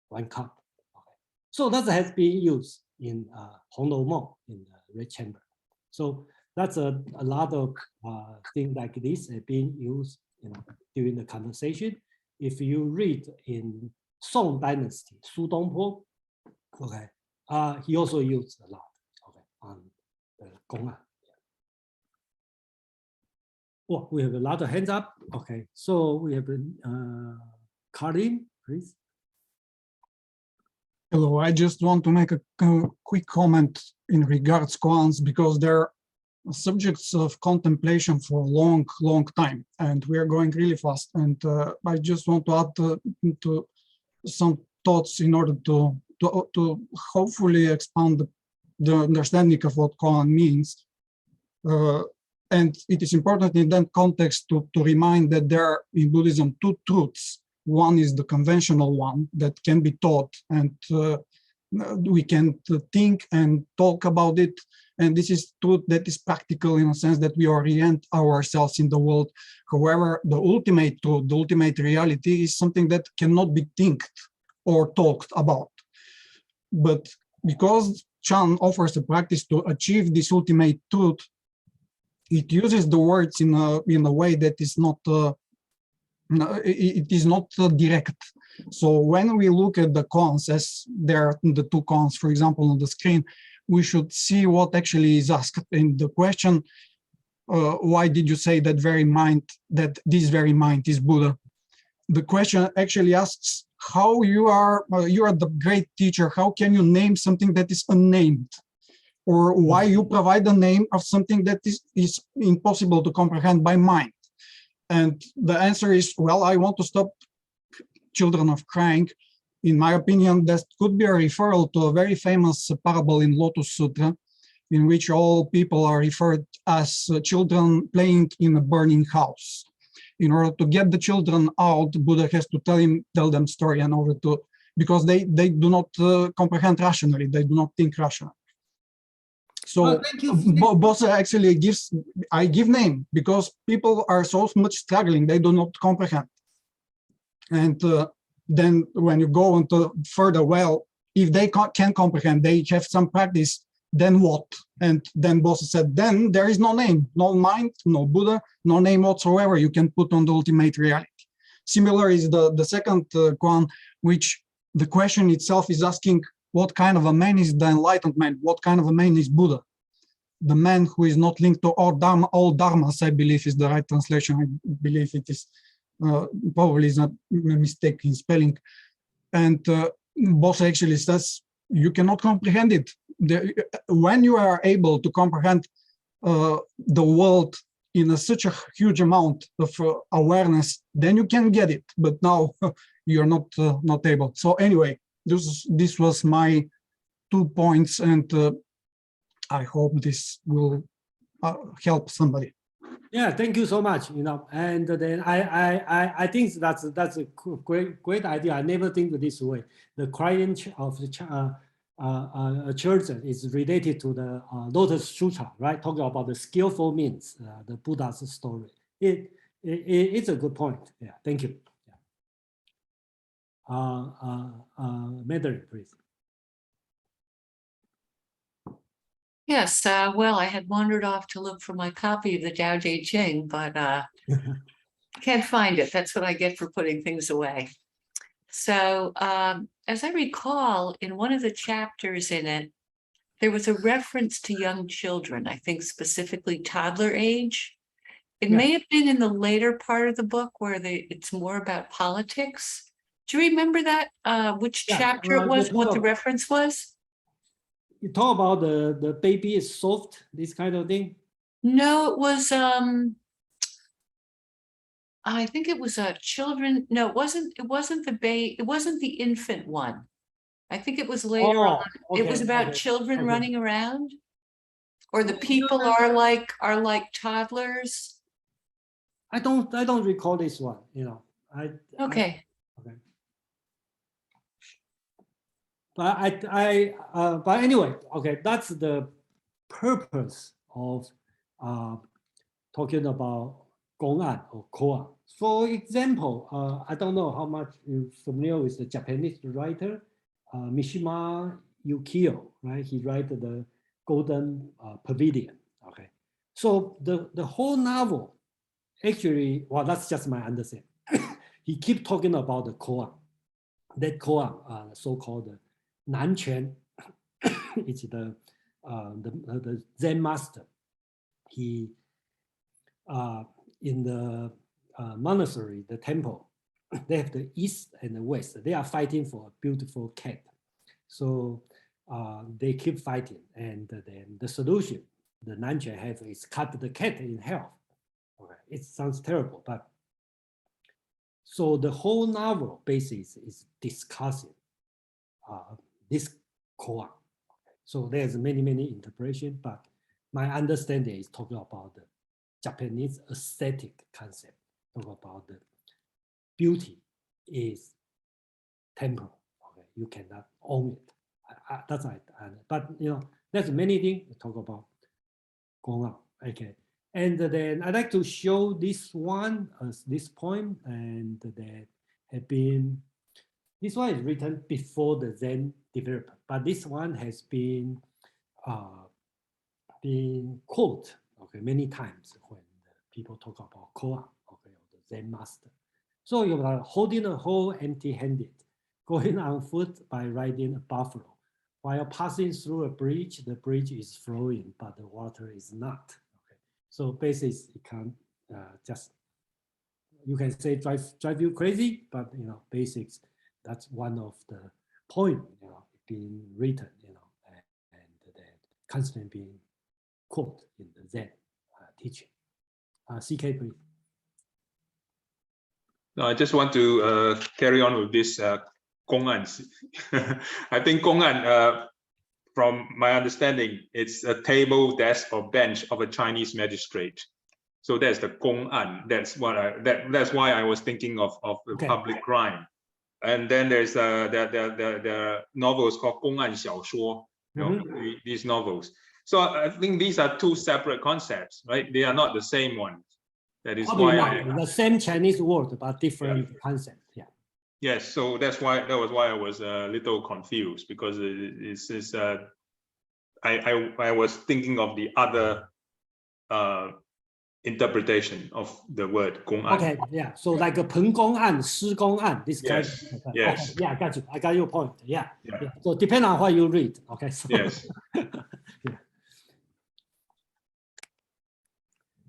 1 cup. Okay. So that has been used in Hong Lou Meng in the Red Chamber. So that's a lot of things like this have been used, during the conversation. If you read in Song Dynasty, Su Dongpo, okay, he also used a lot, okay, on the gong'an. Oh, we have a lot of hands up. Okay, so we have Karin, please. Hello, I just want to make a quick comment in regards koans, because they're subjects of contemplation for a long time, and we are going really fast. And I just want to add to some thoughts in order to hopefully expand the understanding of what koan means. And it is important in that context to remind that there are in Buddhism two truths. One is the conventional one that can be taught, and we can think and talk about it. And this is truth that is practical in a sense that we orient ourselves in the world. However, the ultimate truth, the ultimate reality is something that cannot be thinked or talked about. But because Chan offers a practice to achieve this ultimate truth, it uses the words in a way that is not it is not direct. So when we look at the koans, as there are the two koans, for example, on the screen, we should see what actually is asked. In the question, why did you say that this very mind is Buddha? The question actually asks how you are the great teacher. How can you name something that is unnamed? Or why you provide a name of something that is impossible to comprehend by mind? And the answer is, well, I want to stop children of crying. In my opinion, that could be a referral to a very famous parable in Lotus Sutra, in which all people are referred as children playing in a burning house. In order to get the children out, Buddha has to tell them story in order to, because they do not comprehend rationally, they do not think rationally. So Bosse actually I give name because people are so much struggling, they do not comprehend. And then when you go into further, well, if they can't comprehend, they have some practice, then what? And then Bosse said, then there is no name, no mind, no Buddha, no name whatsoever you can put on the ultimate reality. Similar is the second koan, which the question itself is asking, what kind of a man is the enlightened man? What kind of a man is Buddha? The man who is not linked to all dharmas, I believe is the right translation. I believe it is probably is not a mistake in spelling. And Bosse actually says, you cannot comprehend it. When you are able to comprehend the world in such a huge amount of awareness, then you can get it. But now you're not able. So anyway, this was my 2 points, and I hope this will help somebody. Yeah, thank you so much. And then I think that's a great idea. I never think this way. The crying of the children is related to the Lotus Sutra, right? Talking about the skillful means, the Buddha's story. It's a good point. Yeah, thank you. Mandarin, please. Yes, well, I had wandered off to look for my copy of the Tao Te Ching, but can't find it. That's what I get for putting things away. So as I recall, in one of the chapters in it, there was a reference to young children, I think specifically toddler age. It may have been in the later part of the book where it's more about politics. Do you remember that? Which chapter it was, what the reference was? You talk about the baby is soft, this kind of thing? No, it was, I think it was children. No, it wasn't the infant one. I think it was later on. It was about children running around, or the people are like toddlers. I don't recall this one, Okay. But anyway, okay, that's the purpose of talking about Gong'an or Koan. For example, I don't know how much you're familiar with the Japanese writer, Mishima Yukio, right? He wrote the Golden Pavilion, okay? So the whole novel, actually, well, that's just my understanding. He keeps talking about the koan. That koan, so-called Nanquan, it's the Zen master. He in the monastery, the temple, they have the east and the west. They are fighting for a beautiful cat. So they keep fighting, and then the solution the Nanquan have is cut the cat in half. Okay, it sounds terrible, but so the whole novel basis is discussing this koan. So there's many interpretations, but my understanding is talking about the Japanese aesthetic concept. Talk about the beauty is temporal. Okay, you cannot own it. That's right. But you know, there's many things to talk about. Going on. Okay, and then I like to show this one as this poem, and that have been. This one is written before the Zen development, but this one has been quoted, okay, many times when people talk about koan, okay, or the Zen master. So you are holding a hoe empty-handed, going on foot by riding a buffalo. While passing through a bridge, the bridge is flowing, but the water is not. Okay, so basically, it can just, you can say drive you crazy, but you know, basics. That's one of the poems, you know, being written, you know, and then constantly being quoted in the Zen teaching. CK, please. No, I just want to carry on with this Gong'an. I think Gong'an, from my understanding, it's a table, desk, or bench of a Chinese magistrate. So that's the Gong'an. That's what that's why I was thinking of the public crime. And then there's the novels called 公案小说, you know, these novels. So I think these are two separate concepts, right? They are not the same ones. That is Probably why not the same Chinese word, but different concept. Yeah. Yes, so that was why I was a little confused, because I was thinking of the other interpretation of the word 公案. Okay, yeah. So like a 彭公案, 施公案, this kind. Yes, Okay. yes. Okay, yeah, I got you. I got your point. Yeah. Yeah. Yeah. So depend on what you read. Okay. So, Yes. yeah.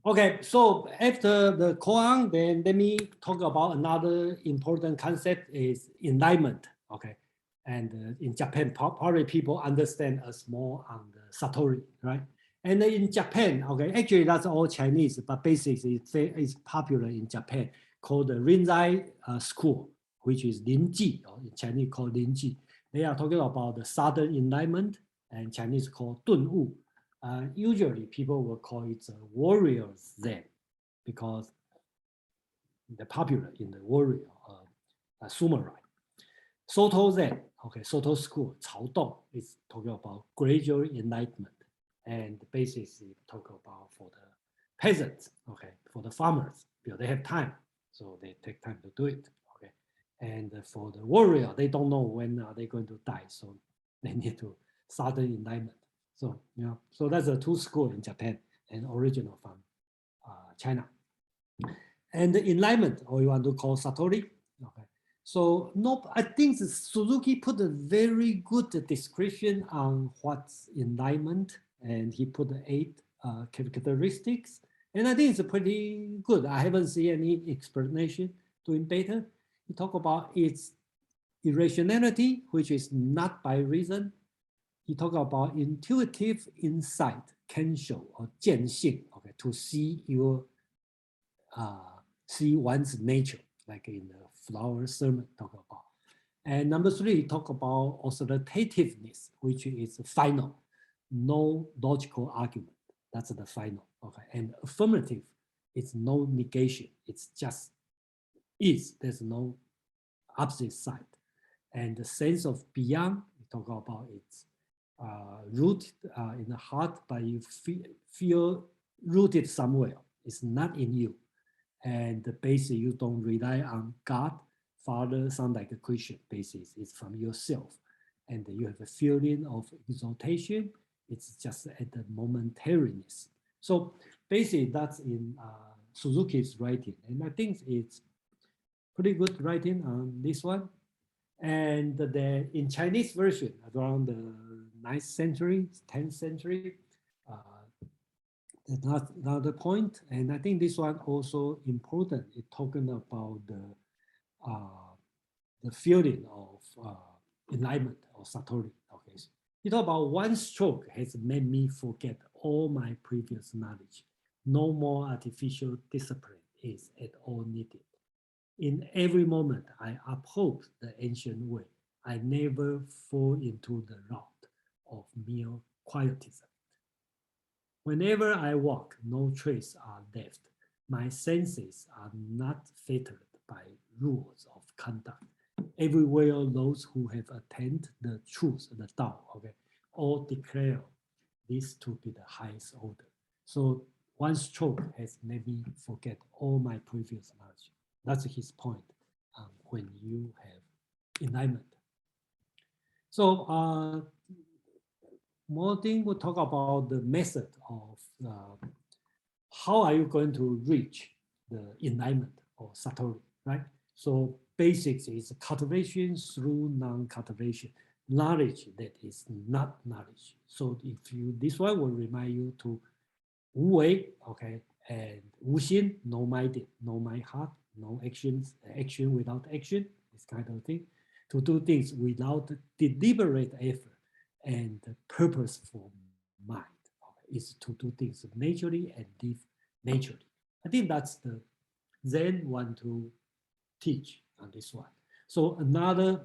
Okay, so after the koan, then let me talk about another important concept is enlightenment. Okay, and in Japan, probably people understand us more on the satori, right? And in Japan, okay, actually that's all Chinese, but basically it's popular in Japan, called the Rinzai school, which is Linji, or in Chinese called Linji. They are talking about the Southern Enlightenment, and Chinese called Dunwu. Usually people will call it warriors Zen, because the popular in the warrior samurai. Soto Zen, okay, Soto school, Cao Dong, is talking about gradual enlightenment. And basically talk about for the peasants, okay, for the farmers, because they have time, so they take time to do it, okay. And for the warrior, they don't know when are they going to die, so they need to start the enlightenment. So, you know, so that's the two schools in Japan, and original from China. And the enlightenment, or you want to call satori, okay. So no, I think Suzuki put a very good description on what's enlightenment. And he put 8 characteristics, and I think it's pretty good. I haven't seen any explanation doing better. He talk about its irrationality, which is not by reason. He talk about intuitive insight, kensho or 见性, okay, to see your see one's nature, like in the flower sermon talk about. And number 3, talk about authoritativeness, which is final. No logical argument. That's the final. Okay. And affirmative, it's no negation. It's just is. There's no opposite side. And the sense of beyond, we talk about it's rooted in the heart, but you feel rooted somewhere. It's not in you. And the basis, you don't rely on God, Father, sound like a Christian basis. It's from yourself. And you have a feeling of exaltation. It's just at the momentariness. So basically that's in Suzuki's writing. And I think it's pretty good writing on this one. And then in Chinese version, around the 9th century, 10th century, that's another point. And I think this one also important. It's talking about the feeling of enlightenment or satori. Okay. You talk about one stroke has made me forget all my previous knowledge. No more artificial discipline is at all needed. In every moment, I uphold the ancient way. I never fall into the rout of mere quietism. Whenever I walk, no trace are left. My senses are not fettered by rules of conduct. Everywhere those who have attained the truth, the Tao, okay, all declare this to be the highest order. So one stroke has made me forget all my previous knowledge. That's his point when you have enlightenment. So more thing will talk about the method of how are you going to reach the enlightenment or satori, right? So basics is cultivation through non-cultivation, knowledge that is not knowledge. So if you, this one will remind you to wu wei, okay, and wu xin, no minded, no mind heart, no actions, action without action, this kind of thing. To do things without deliberate effort and purposeful mind, okay, is to do things naturally and live naturally. I think that's the Zen want to teach on this one. So another,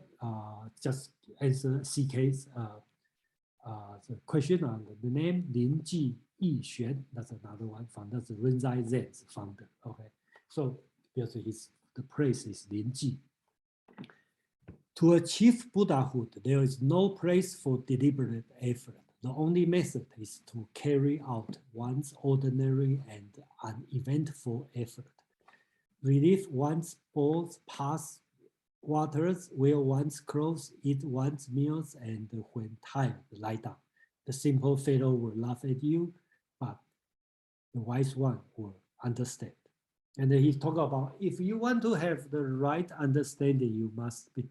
just answer CK's the question on the name Lin Ji Yi Xuan, that's another one from that's Renzai Zen's founder. Okay, so because the place is Lin Ji. To achieve Buddhahood, there is no place for deliberate effort. The only method is to carry out one's ordinary and uneventful effort. Relieve one's bowls, pass waters, wear one's clothes, eat one's meals, and when tired, lie down. The simple fellow will laugh at you, but the wise one will understand. And then he talk about if you want to have the right understanding, you must be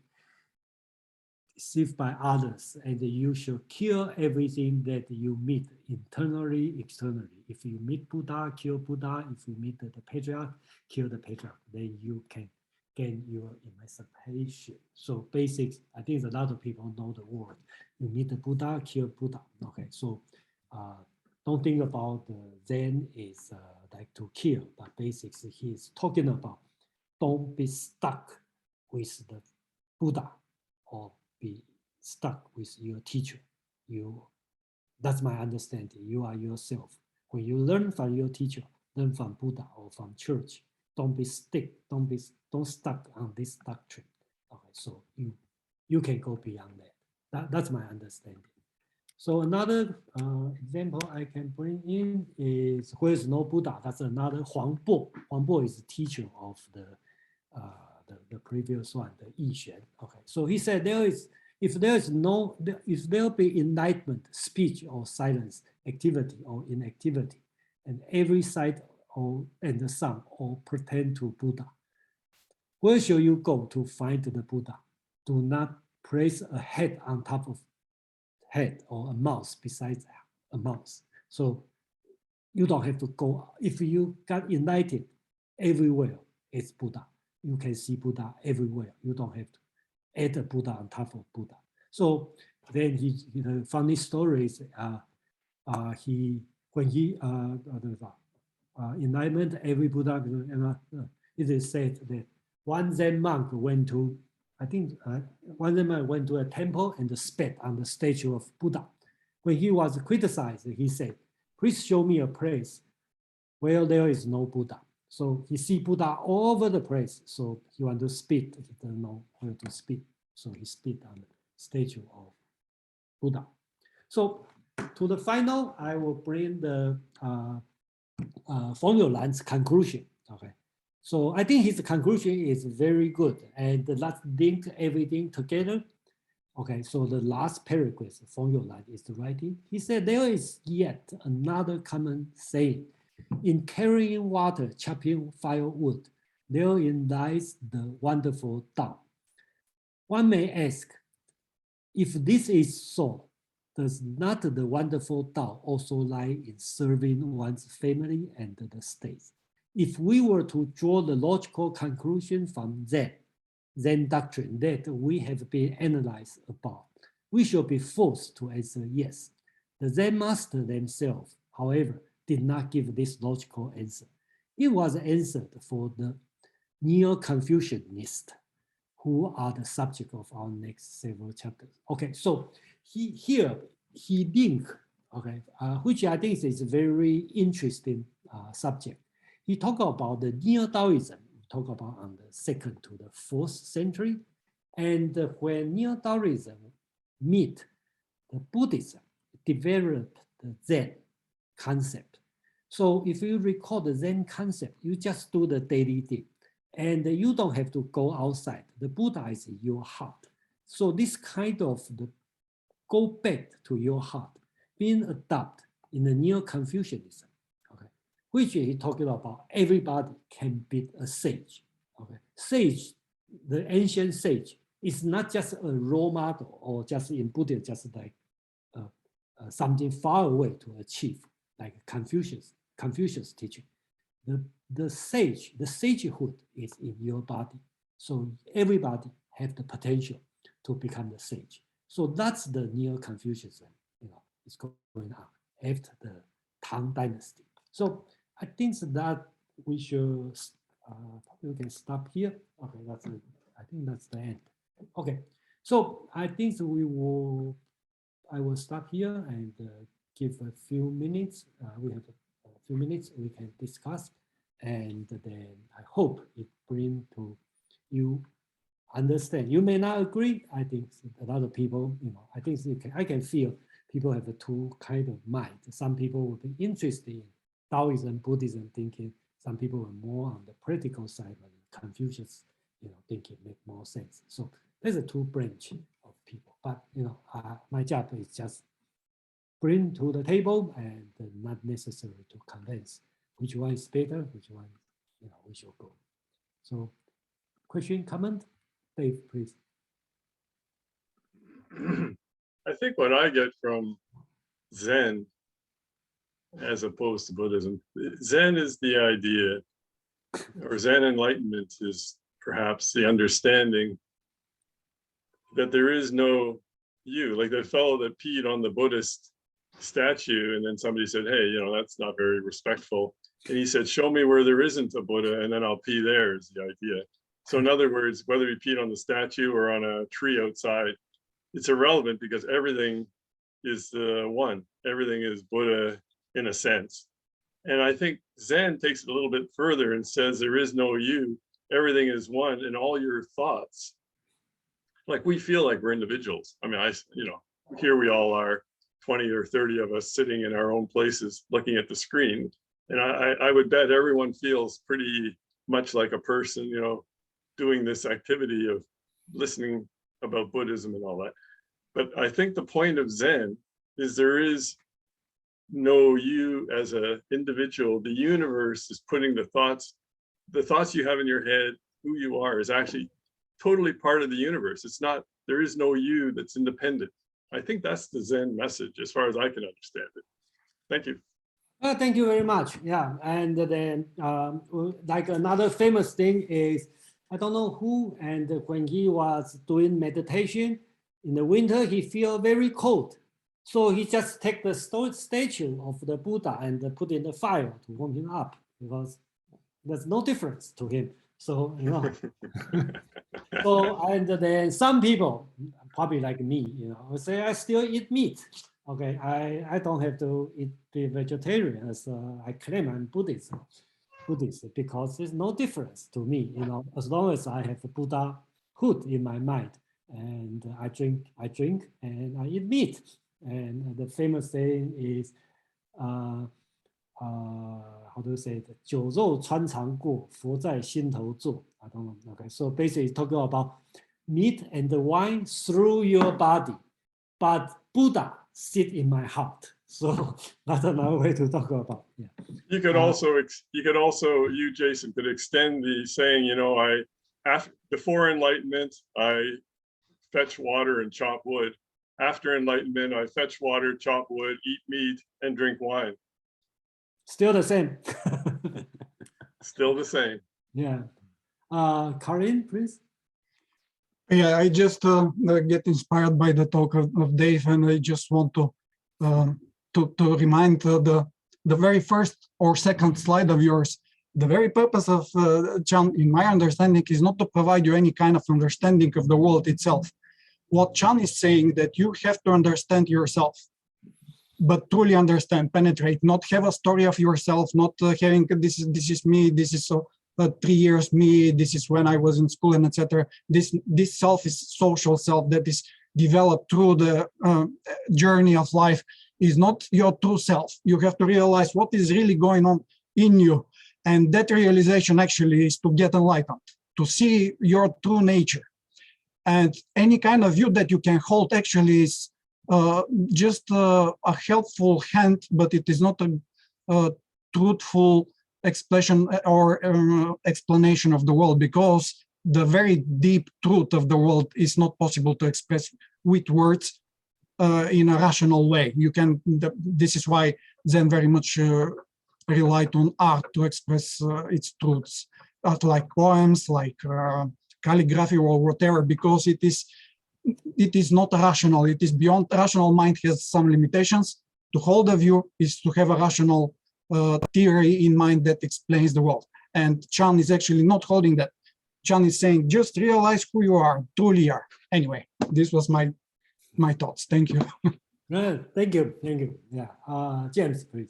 received by others, and you should kill everything that you meet internally, externally. If you meet Buddha, kill Buddha. If you meet the Patriarch, kill the Patriarch. Then you can gain your emancipation. So basics, I think a lot of people know the word. You meet the Buddha, kill Buddha. Okay, so don't think about the Zen is like to kill, but basics he's talking about don't be stuck with the Buddha or be stuck with your teacher. That's my understanding. You are yourself. When you learn from your teacher, learn from Buddha or from church, don't be stuck on this doctrine. Okay, so you can go beyond that. That's my understanding. So another example I can bring in is where is no Buddha. That's another Huang Bo. Huang Bo is the teacher of the previous one, the Yi Xuan. Okay, so he said if there be enlightenment, speech or silence, activity or inactivity, and every sight and the sound all pretend to Buddha, where shall you go to find the Buddha? Do not place a head on top of head or a mouse besides a mouse. So you don't have to go. If you got enlightened, everywhere it's Buddha. You can see Buddha everywhere. You don't have to add a Buddha on top of Buddha. So then the funny story is when he enlightenment every Buddha, it is said that one Zen monk went to, one Zen monk went to a temple and spat on the statue of Buddha. When he was criticized, he said, "Please show me a place where there is no Buddha." So he see Buddha all over the place. So he want to spit. He doesn't know where to spit. So he spit on the statue of Buddha. So to the final, I will bring the Feng Youlan's conclusion. Okay. So I think his conclusion is very good. And let's link everything together. Okay, so the last paragraph, Feng Youlan is the writing. He said, there is yet another common saying. In carrying water, chopping firewood, therein lies the wonderful Tao. One may ask, if this is so, does not the wonderful Tao also lie in serving one's family and the state? If we were to draw the logical conclusion from Zen doctrine that we have been analyzed about, we shall be forced to answer yes. The Zen master themselves, however, did not give this logical answer. It was answered for the neo-Confucianists, who are the subject of our next several chapters. Okay, so he linked okay, which I think is a very interesting subject. He talked about the Neo-Taoism, talk about on the 2nd to the 4th century. And when Neo-Taoism meet the Buddhism, developed the Zen concept. So if you recall the Zen concept, you just do the daily thing. And you don't have to go outside. The Buddha is in your heart. So this kind of the go back to your heart being adopted in the Neo-Confucianism, okay, which he talking about everybody can be a sage. Okay, sage, the ancient sage, is not just a role model or just in Buddhism, just like something far away to achieve, like Confucius teaching. The sage, the sagehood is in your body. So everybody have the potential to become the sage. So that's the Neo-Confucianism, is going on after the Tang Dynasty. So I think that we should, we can stop here. Okay, I think that's the end. Okay, so I think I will stop here and give a few minutes. We have a few minutes we can discuss, and then I hope it brings to you understand. You may not agree. I think a lot of people, I think I can feel people have a two kind of mind. Some people will be interested in Taoism, Buddhism thinking. Some people are more on the practical side, and Confucius, thinking make more sense. So there's a two branch of people. But my job is just bring to the table and not necessary to convince which one is better, which one we should go. So, question, comment, Dave, please. I think what I get from Zen, as opposed to Buddhism, Zen is the idea, or Zen enlightenment is perhaps the understanding that there is no you. Like the fellow that peed on the Buddhist statue, and then somebody said, hey, that's not very respectful. And he said, show me where there isn't a Buddha, and then I'll pee there, is the idea. So in other words, whether he peed on the statue or on a tree outside, it's irrelevant because everything is one. Everything is Buddha in a sense. And I think Zen takes it a little bit further and says there is no you. Everything is one, and all your thoughts. Like we feel like we're individuals. I mean, here we all are, 20 or 30 of us sitting in our own places looking at the screen. And I would bet everyone feels pretty much like a person, doing this activity of listening about Buddhism and all that. But I think the point of Zen is there is no you as an individual. The universe is putting the thoughts you have in your head, who you are, is actually totally part of the universe. It's not, there is no you that's independent. I think that's the Zen message as far as I can understand it. Thank you. Thank you very much. Yeah, and then like another famous thing is, I don't know who, and when he was doing meditation in the winter, he feel very cold. So he just take the statue of the Buddha and put in the fire to warm him up because there's no difference to him. So, so, and then some people, probably like me, say I still eat meat. Okay, I don't have to be vegetarian as I claim I'm Buddhist because there's no difference to me, as long as I have a Buddhahood in my mind and I drink and I eat meat. And the famous saying is, how do you say it? 酒肉穿肠过，佛在心头坐. I don't know. Okay, so basically talking about meat and the wine through your body, but Buddha sit in my heart. So that's another way to talk about. Yeah. You could also, you, Jason, could extend the saying, before enlightenment, I fetch water and chop wood. After enlightenment, I fetch water, chop wood, eat meat, and drink wine. Still the same. Still the same. Yeah. Karin, please. Yeah, I just get inspired by the talk of Dave, and I just want to remind the very first or second slide of yours. The very purpose of Chan, in my understanding, is not to provide you any kind of understanding of the world itself. What Chan is saying that you have to understand yourself. but truly understand, penetrate, not have a story of yourself, not having this is me, this is 3 years me, this is when I was in school, and etc. This self is social self that is developed through the journey of life, is not your true self. You have to realize what is really going on in you, and that realization actually is to get enlightened, to see your true nature. And any kind of view that you can hold actually is just a helpful hand, but it is not a truthful expression or explanation of the world, because the very deep truth of the world is not possible to express with words in a rational way. You can. This is why Zen very much relied on art to express its truths, art like poems, like calligraphy or whatever, because it is not rational. It is beyond. Rational mind has some limitations. To hold a view is to have a rational theory in mind that explains the world. And Chan is actually not holding that. Chan is saying, just realize who you are, truly are. Anyway, this was my thoughts. Thank you. Thank you. Yeah, James, please.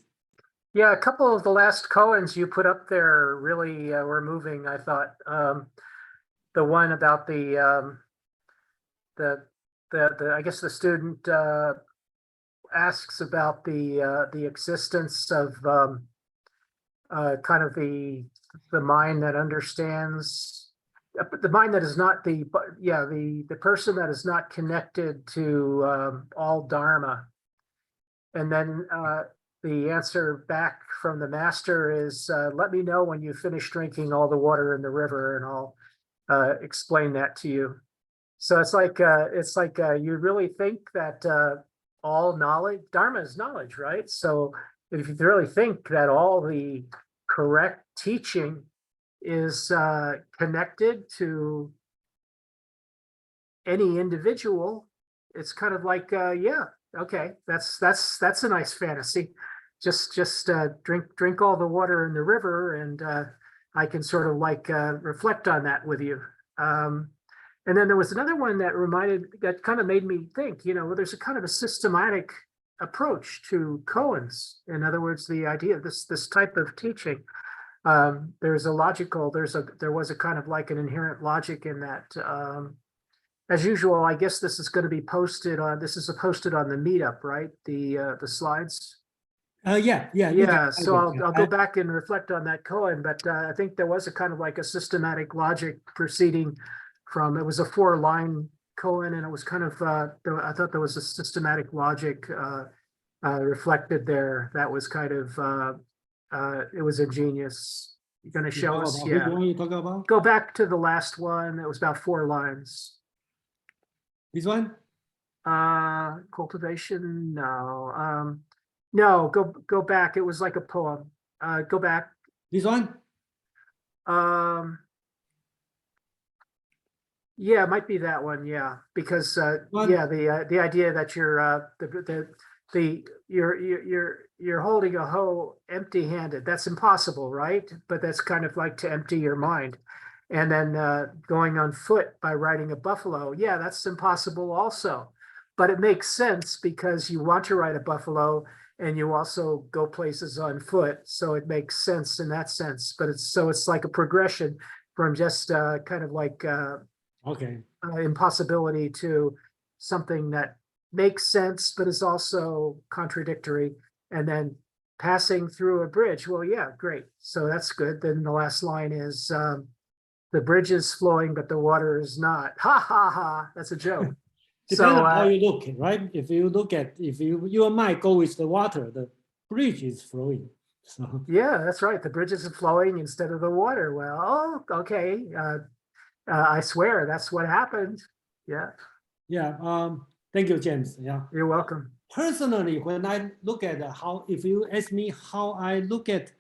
Yeah, a couple of the last koans you put up there really were moving, I thought. The one about the I guess the student asks about the existence of kind of the mind that understands, the mind that is not the person that is not connected to all dharma. And then the answer back from the master is, let me know when you finish drinking all the water in the river, and I'll explain that to you. So it's like you really think that all knowledge, dharma is knowledge, right? So if you really think that all the correct teaching is connected to any individual, it's kind of like, yeah, okay, that's a nice fantasy. Just drink all the water in the river, and I can sort of like reflect on that with you. And then there was another one that kind of made me think, well, there's a kind of a systematic approach to koans. In other words, the idea of this type of teaching, there was a kind of like an inherent logic in that. As usual, I guess this is going to be posted on the meetup, right? The slides. Yeah. So I'll go back and reflect on that koan, but I think there was a kind of like a systematic logic proceeding from. It was a 4-line koan, and it was kind of I thought there was a systematic logic reflected there. That was kind of it was ingenious. You're going to show us, yeah. Which one you talking about? Go back to the last one. It was about 4 lines. This one? Cultivation, no. No, go back. It was like a poem. Go back. This one? Yeah, it might be that one. Yeah, because yeah, the idea that you're holding a hoe empty-handed. That's impossible, right? But that's kind of like to empty your mind. And then going on foot by riding a buffalo. Yeah, that's impossible also. But it makes sense because you want to ride a buffalo and you also go places on foot. So it makes sense in that sense. But it's like a progression from just kind of like impossibility to something that makes sense, but is also contradictory. And then passing through a bridge. Well, yeah, great. So that's good. Then the last line is, the bridge is flowing, but the water is not. Ha ha ha! That's a joke. Depends on how you look, right? If your mind go with the water, the bridge is flowing. So yeah, that's right. The bridge is flowing instead of the water. Well, okay. I swear that's what happened. Yeah. Yeah. Thank you, James. Yeah. You're welcome. Personally, when I look at if you ask me how I look at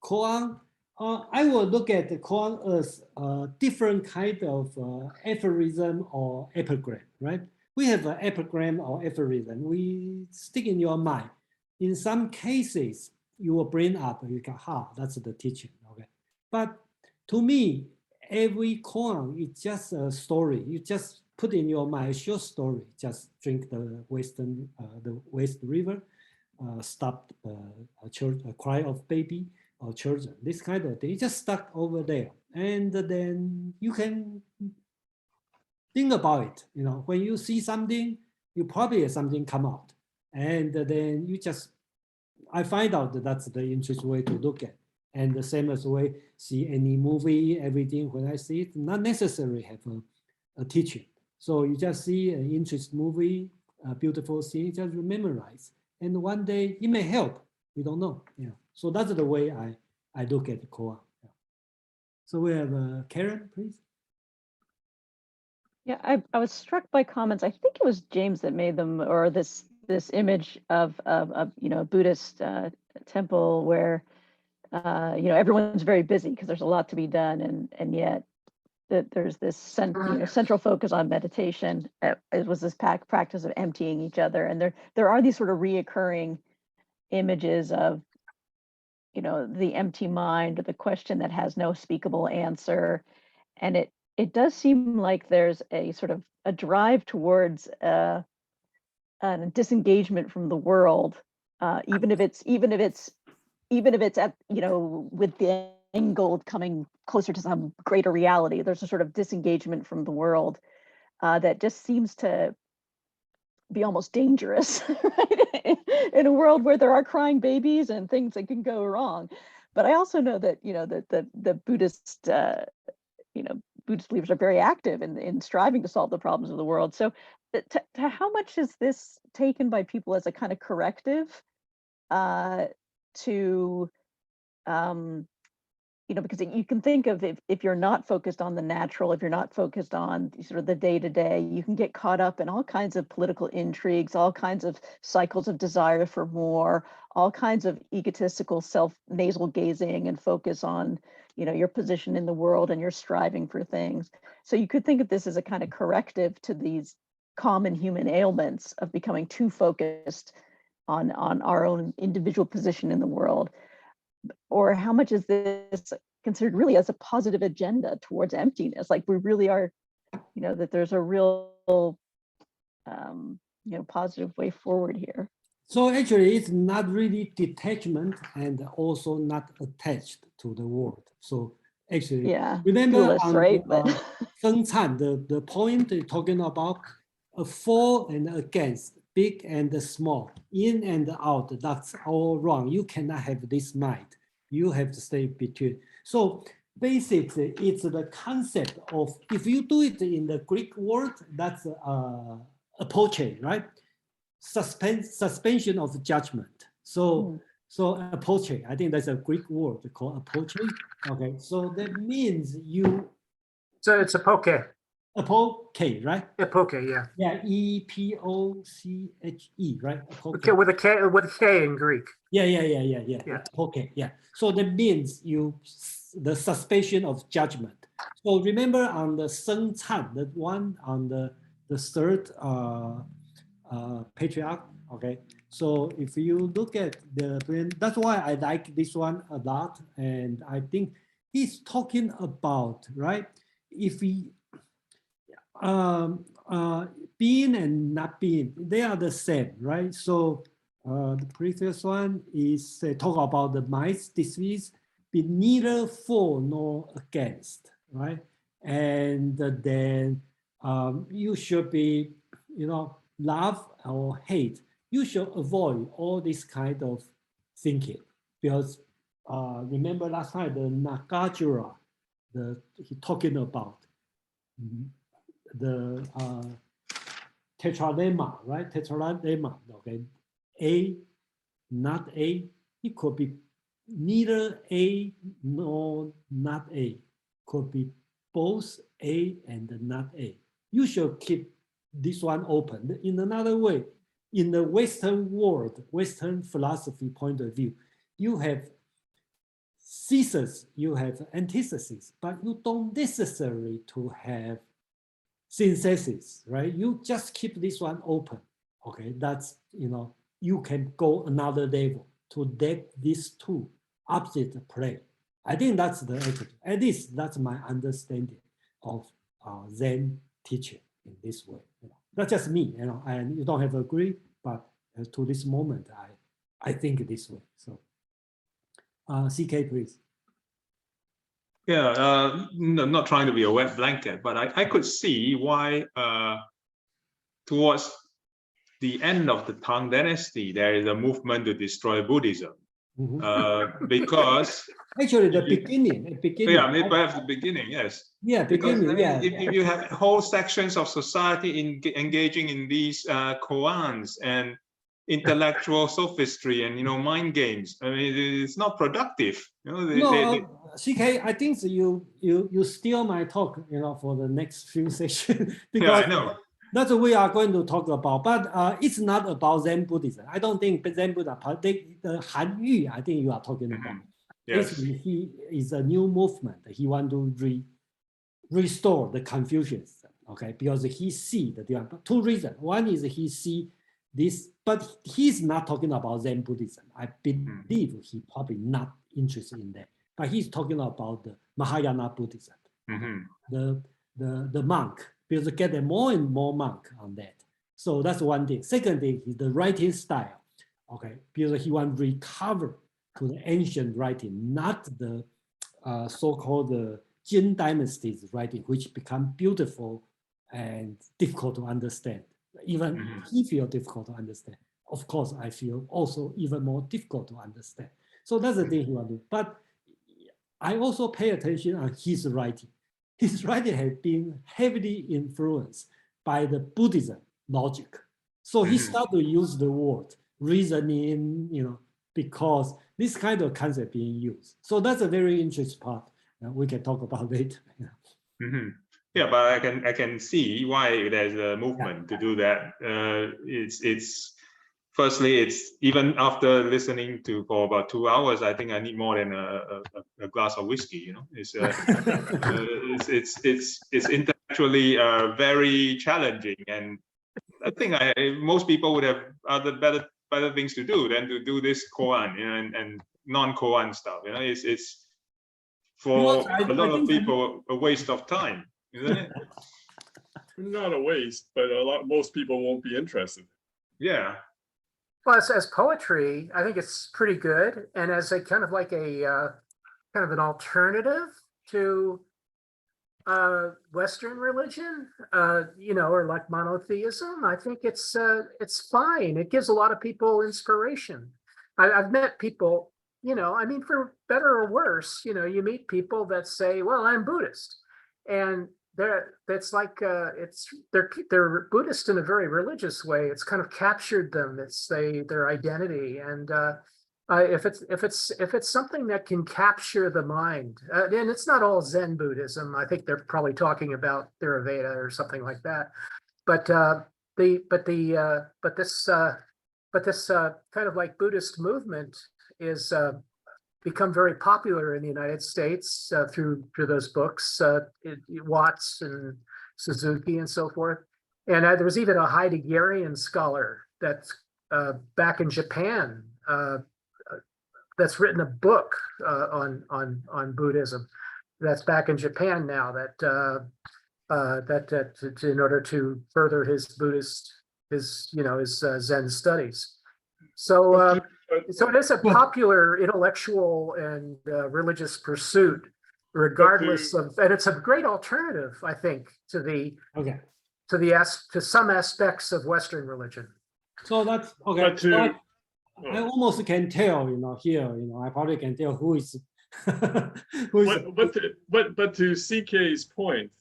koan, I will look at the koan as a different kind of aphorism or epigram, right? We have an epigram or aphorism. We stick in your mind. In some cases, you will bring up, you go, that's the teaching, okay? But to me, every koan is just a story. You just put in your mind a short story. Just drink the West River. stop a cry of baby or children, this kind of thing. It's just stuck over there. And then you can think about it. You know, when you see something, you probably have something come out. And then you just, I find out that that's the interesting way to look at. And the same as way, see any movie, everything, when I see it, not necessarily have a teaching. So you just see an interesting movie, a beautiful scene, just memorize. And one day it may help. We don't know. Yeah. So that's the way I look at the koan. Yeah. So we have Karen, please. Yeah, I was struck by comments. I think it was James that made them, or this image of you know, a Buddhist temple where you know, everyone's very busy because there's a lot to be done, and yet that there's this central focus on meditation. It was this practice of emptying each other, and there are these sort of reoccurring images of, you know, the empty mind, or the question that has no speakable answer, and it does seem like there's a sort of a drive towards a disengagement from the world, even if it's at, you know, with the end goal coming closer to some greater reality. There's a sort of disengagement from the world that just seems to be almost dangerous, right? In a world where there are crying babies and things that can go wrong. But I also know that, you know, that the Buddhist, you know, Buddhist believers are very active in striving to solve the problems of the world. So to how much is this taken by people as a kind of corrective to, you know, because you can think of, if you're not focused on the natural, if you're not focused on sort of the day-to-day, you can get caught up in all kinds of political intrigues, all kinds of cycles of desire for more, all kinds of egotistical nasal gazing and focus on, you know, your position in the world and your striving for things. So you could think of this as a kind of corrective to these common human ailments of becoming too focused on our own individual position in the world. Or how much is this considered really as a positive agenda towards emptiness? Like, we really are, you know, that there's a real, you know, positive way forward here. So actually, it's not really detachment and also not attached to the world. So actually, Yeah, remember dualist, on right? Feng Can, the point is talking about a for and against, big and small, in and out. That's all wrong. You cannot have this mind. You have to stay between. So basically, it's the concept of, if you do it in the Greek word, that's apoche, right? Suspension of judgment. So apoche, I think that's a Greek word called apoche. Okay, so that means you. So it's apoche. Apoche, right? Epoche, yeah. Yeah, epoche, right? Okay, with a K in Greek. Yeah. Yeah. Okay, yeah. So that means the suspension of judgment. So remember on the Seng Can, the one on the third Patriarch. Okay, so if you look at that's why I like this one a lot, and I think he's talking about, right, if we being and not being, they are the same, right? So the previous one is talk about the mind's disease, be neither for nor against, right? And then you should be, you know, love or hate. You should avoid all this kind of thinking, because remember last time the Nagarjuna, he talking about the tetralemma, right? Tetralemma, okay? A, not A. It could be neither A nor not A. Could be both A and not A. You should keep this one open. In another way, in the Western world, Western philosophy point of view, you have thesis, you have antithesis, but you don't necessarily to have synthesis, right? You just keep this one open. Okay, that's, you know, you can go another level to let these two opposite play. I think that's the attitude. At least that's my understanding of Zen teaching in this way. You know, that's just me, you know, and you don't have to agree, but to this moment, I think this way. So, CK, please. Yeah, no, not trying to be a wet blanket, but I could see why towards the end of the Tang Dynasty, there is a movement to destroy Buddhism. Because actually the beginning. Yeah, maybe perhaps the beginning, yes. Yeah, beginning, because if you have whole sections of society engaging in these koans and intellectual sophistry and mind games, I mean, it's not productive. CK, I think you steal my talk, for the next few sessions because yeah, I know. That's what we are going to talk about, but it's not about Zen Buddhism. I don't think Zen Buddhism, the Han Yu, I think you are talking about. Yes. He is a new movement. He want to restore the Confucianism, okay? Because he see the different, two reasons. One is he see this, but he's not talking about Zen Buddhism. I believe he probably not interested in that. But he's talking about the Mahayana Buddhism, the monk, because get more and more monk on that. So that's one thing. Second thing is the writing style, okay? Because he want to recover to the ancient writing, not the so-called Zen Dynasty's writing, which become beautiful and difficult to understand. Even he feel difficult to understand. Of course, I feel also even more difficult to understand. So that's the thing he want to do. But I also pay attention on his writing. His writing has been heavily influenced by the Buddhism logic. So he started to use the word reasoning, because this kind of concept being used. So that's a very interesting part. We can talk about it. Yeah, but I can see why there's a movement to do that. Firstly, it's even after listening for about 2 hours, I think I need more than a glass of whiskey. It's intellectually very challenging, and I think most people would have other better things to do than to do this koan and non-koan stuff. It's for a lot of people a waste of time, isn't it? Not a waste, but most people won't be interested. Yeah. Well, as poetry, I think it's pretty good, and as a kind of like a kind of an alternative to Western religion, or like monotheism, I think it's fine. It gives a lot of people inspiration. I've met people, I mean, for better or worse, you meet people that say, "Well, I'm Buddhist," and they're Buddhist in a very religious way. It's kind of captured them. It's their identity, and if it's something that can capture the mind, and it's not all Zen Buddhism. I think they're probably talking about Theravada or something like that. But this kind of like Buddhist movement is become very popular in the United States through those books, Watts and Suzuki and so forth. And there was even a Heideggerian scholar that's back in Japan that's written a book on Buddhism. That's back in Japan now. That in order to further his Buddhist, his Zen studies. So it is a popular intellectual and religious pursuit, regardless of, and it's a great alternative, I think, to some aspects of Western religion. So that's okay. I almost can tell, here, I probably can tell who is. But to CK's point,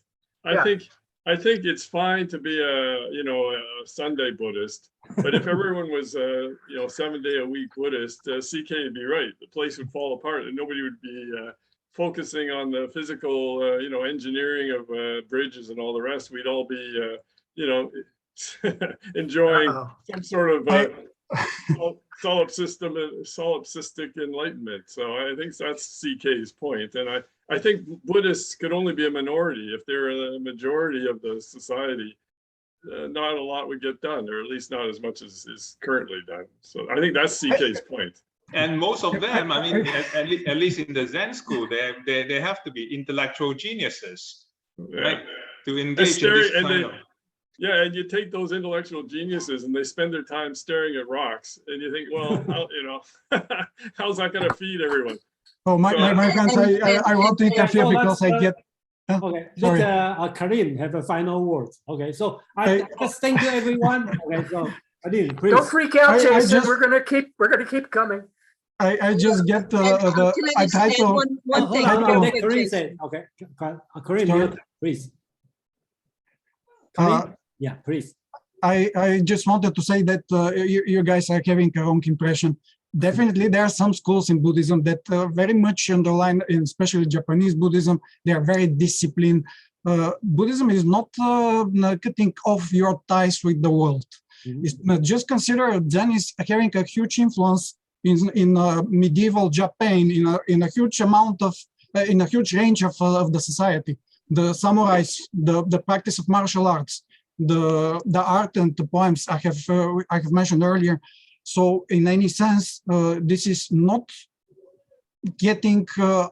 I think it's fine to be a Sunday Buddhist, but if everyone was 7-day-a-week Buddhist, CK would be right. The place would fall apart, and nobody would be focusing on the physical, engineering of bridges and all the rest. We'd all be, enjoying some sort of solipsistic enlightenment. So I think that's CK's point, and I think Buddhists could only be a minority. If they're a majority of the society, not a lot would get done, or at least not as much as is currently done. So I think that's CK's point. And most of them, I mean, at least in the Zen school, they have to be intellectual geniuses, right? To engage in this kind of. Yeah, and you take those intellectual geniuses and they spend their time staring at rocks, and you think, well, how, you know, how's that going to feed everyone? Oh, my friends, I want to interfere so because I get. Okay, Sorry. let Karim have a final word. Okay, so I just thank you, everyone. Okay, so Karim, please. Don't freak out, I Jason. just- We're gonna keep coming. I just get I try to. one thing. Hold I on, know. let Karim say. Okay, Karim, Sorry. please. Uh, Karim, yeah, please. I just wanted to say that you guys are having a wrong impression. Definitely, there are some schools in Buddhism that very much underline, especially Japanese Buddhism, they are very disciplined. Buddhism is not cutting off your ties with the world. Just consider Zen is having a huge influence in medieval Japan, in a huge amount of, in a huge range of the society. The samurais, the practice of martial arts, the art and the poems I have mentioned earlier. So in any sense, this is not getting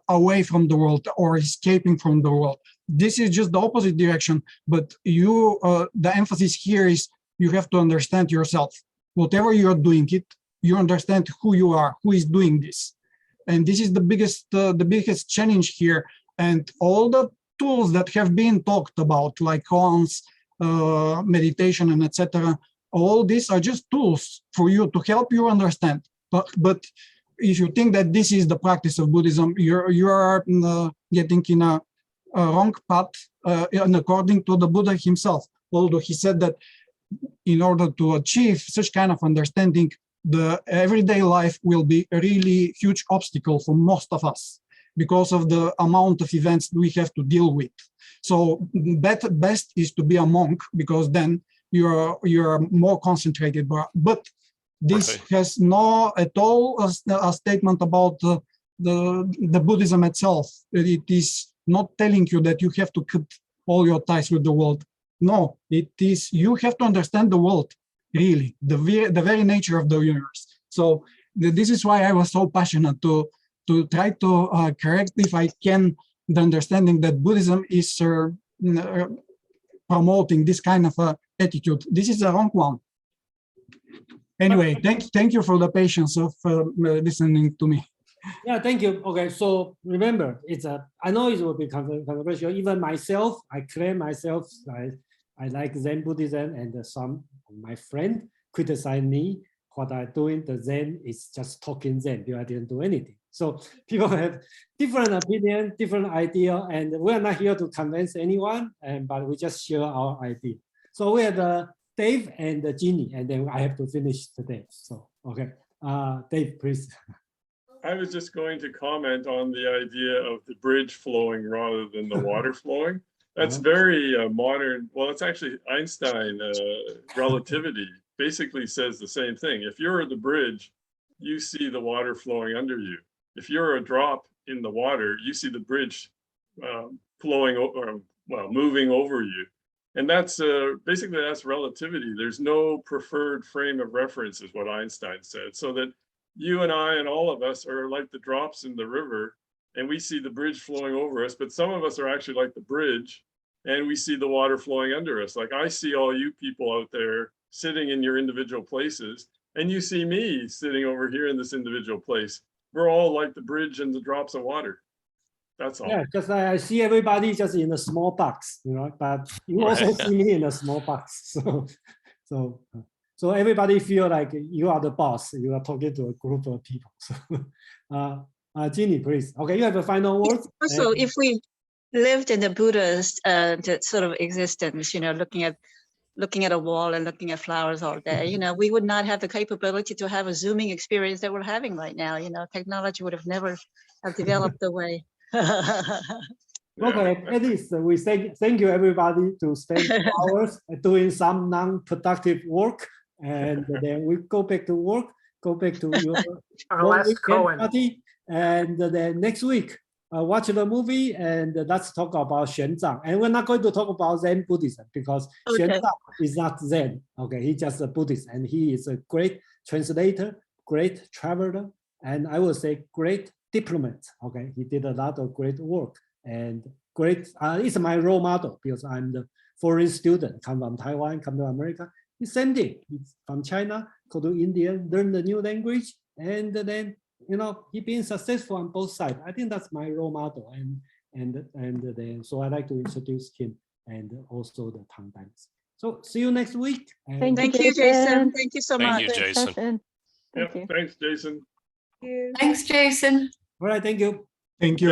away from the world or escaping from the world. This is just the opposite direction. But you, the emphasis here is you have to understand yourself. Whatever you are doing it, you understand who you are, who is doing this. And this is the biggest challenge here. And all the tools that have been talked about, like koans, meditation, and etc., all these are just tools for you to help you understand. But if you think that this is the practice of Buddhism, you are getting in a wrong path, and according to the Buddha himself. Although he said that in order to achieve such kind of understanding, the everyday life will be a really huge obstacle for most of us because of the amount of events we have to deal with. So best is to be a monk, because then you're more concentrated. But this has no at all a statement about the Buddhism itself. It is not telling you that you have to cut all your ties with the world. No, it is you have to understand the world, really, the very nature of the universe. So this is why I was so passionate to try to correct, if I can, the understanding that Buddhism is promoting this kind of attitude. This is the wrong one. Anyway, thank you for the patience of listening to me. Yeah, thank you. Okay, so remember, I know it will be controversial. Even myself, I claim myself, I like Zen Buddhism, and some of my friends criticize me. What I'm doing, the Zen is just talking Zen, because I didn't do anything. So people have different opinion, different idea, and we're not here to convince anyone, but we just share our idea. So we have Dave and Ginny, and then I have to finish today. So, okay, Dave, please. I was just going to comment on the idea of the bridge flowing rather than the water flowing. That's very modern. Well, it's actually Einstein relativity basically says the same thing. If you're the bridge, you see the water flowing under you. If you're a drop in the water, you see the bridge flowing or moving over you. And that's basically that's relativity. There's no preferred frame of reference, is what Einstein said. So that you and I and all of us are like the drops in the river, and we see the bridge flowing over us, but some of us are actually like the bridge, and we see the water flowing under us. Like I see all you people out there sitting in your individual places, and you see me sitting over here in this individual place. We're all like the bridge and the drops of water. That's all. Yeah, because I see everybody just in a small box, but you also see me in a small box. So everybody feel like you are the boss. You are talking to a group of people. So, Ginny, please. Okay, you have a final word. Also, if we lived in the Buddhist sort of existence, looking at a wall and looking at flowers all day, we would not have the capability to have a Zooming experience that we're having right now. Technology would have never have developed the way. Okay, at least we thank you everybody to spend 2 hours doing some non-productive work, and then we go back to work, go back to your last koan party, and then next week watch the movie and let's talk about Xuanzang. And we're not going to talk about Zen Buddhism because Xuanzang is not Zen. Okay, he's just a Buddhist, and he is a great translator, great traveler, and I would say great diplomat. Okay, he did a lot of great work and great. He's my role model because I'm the foreign student come from Taiwan, come to America. The same thing. He's from China, go to India, learn the new language, and then he being successful on both sides. I think that's my role model, and then so I like to introduce him and also the Tang Dynasty. So see you next week. And Thank you, Jason. Thank you so Thank much. you, Great Jason. session. Thank Yeah, you. thanks, Jason. Thanks, Jason. all right, thank you. Thank you.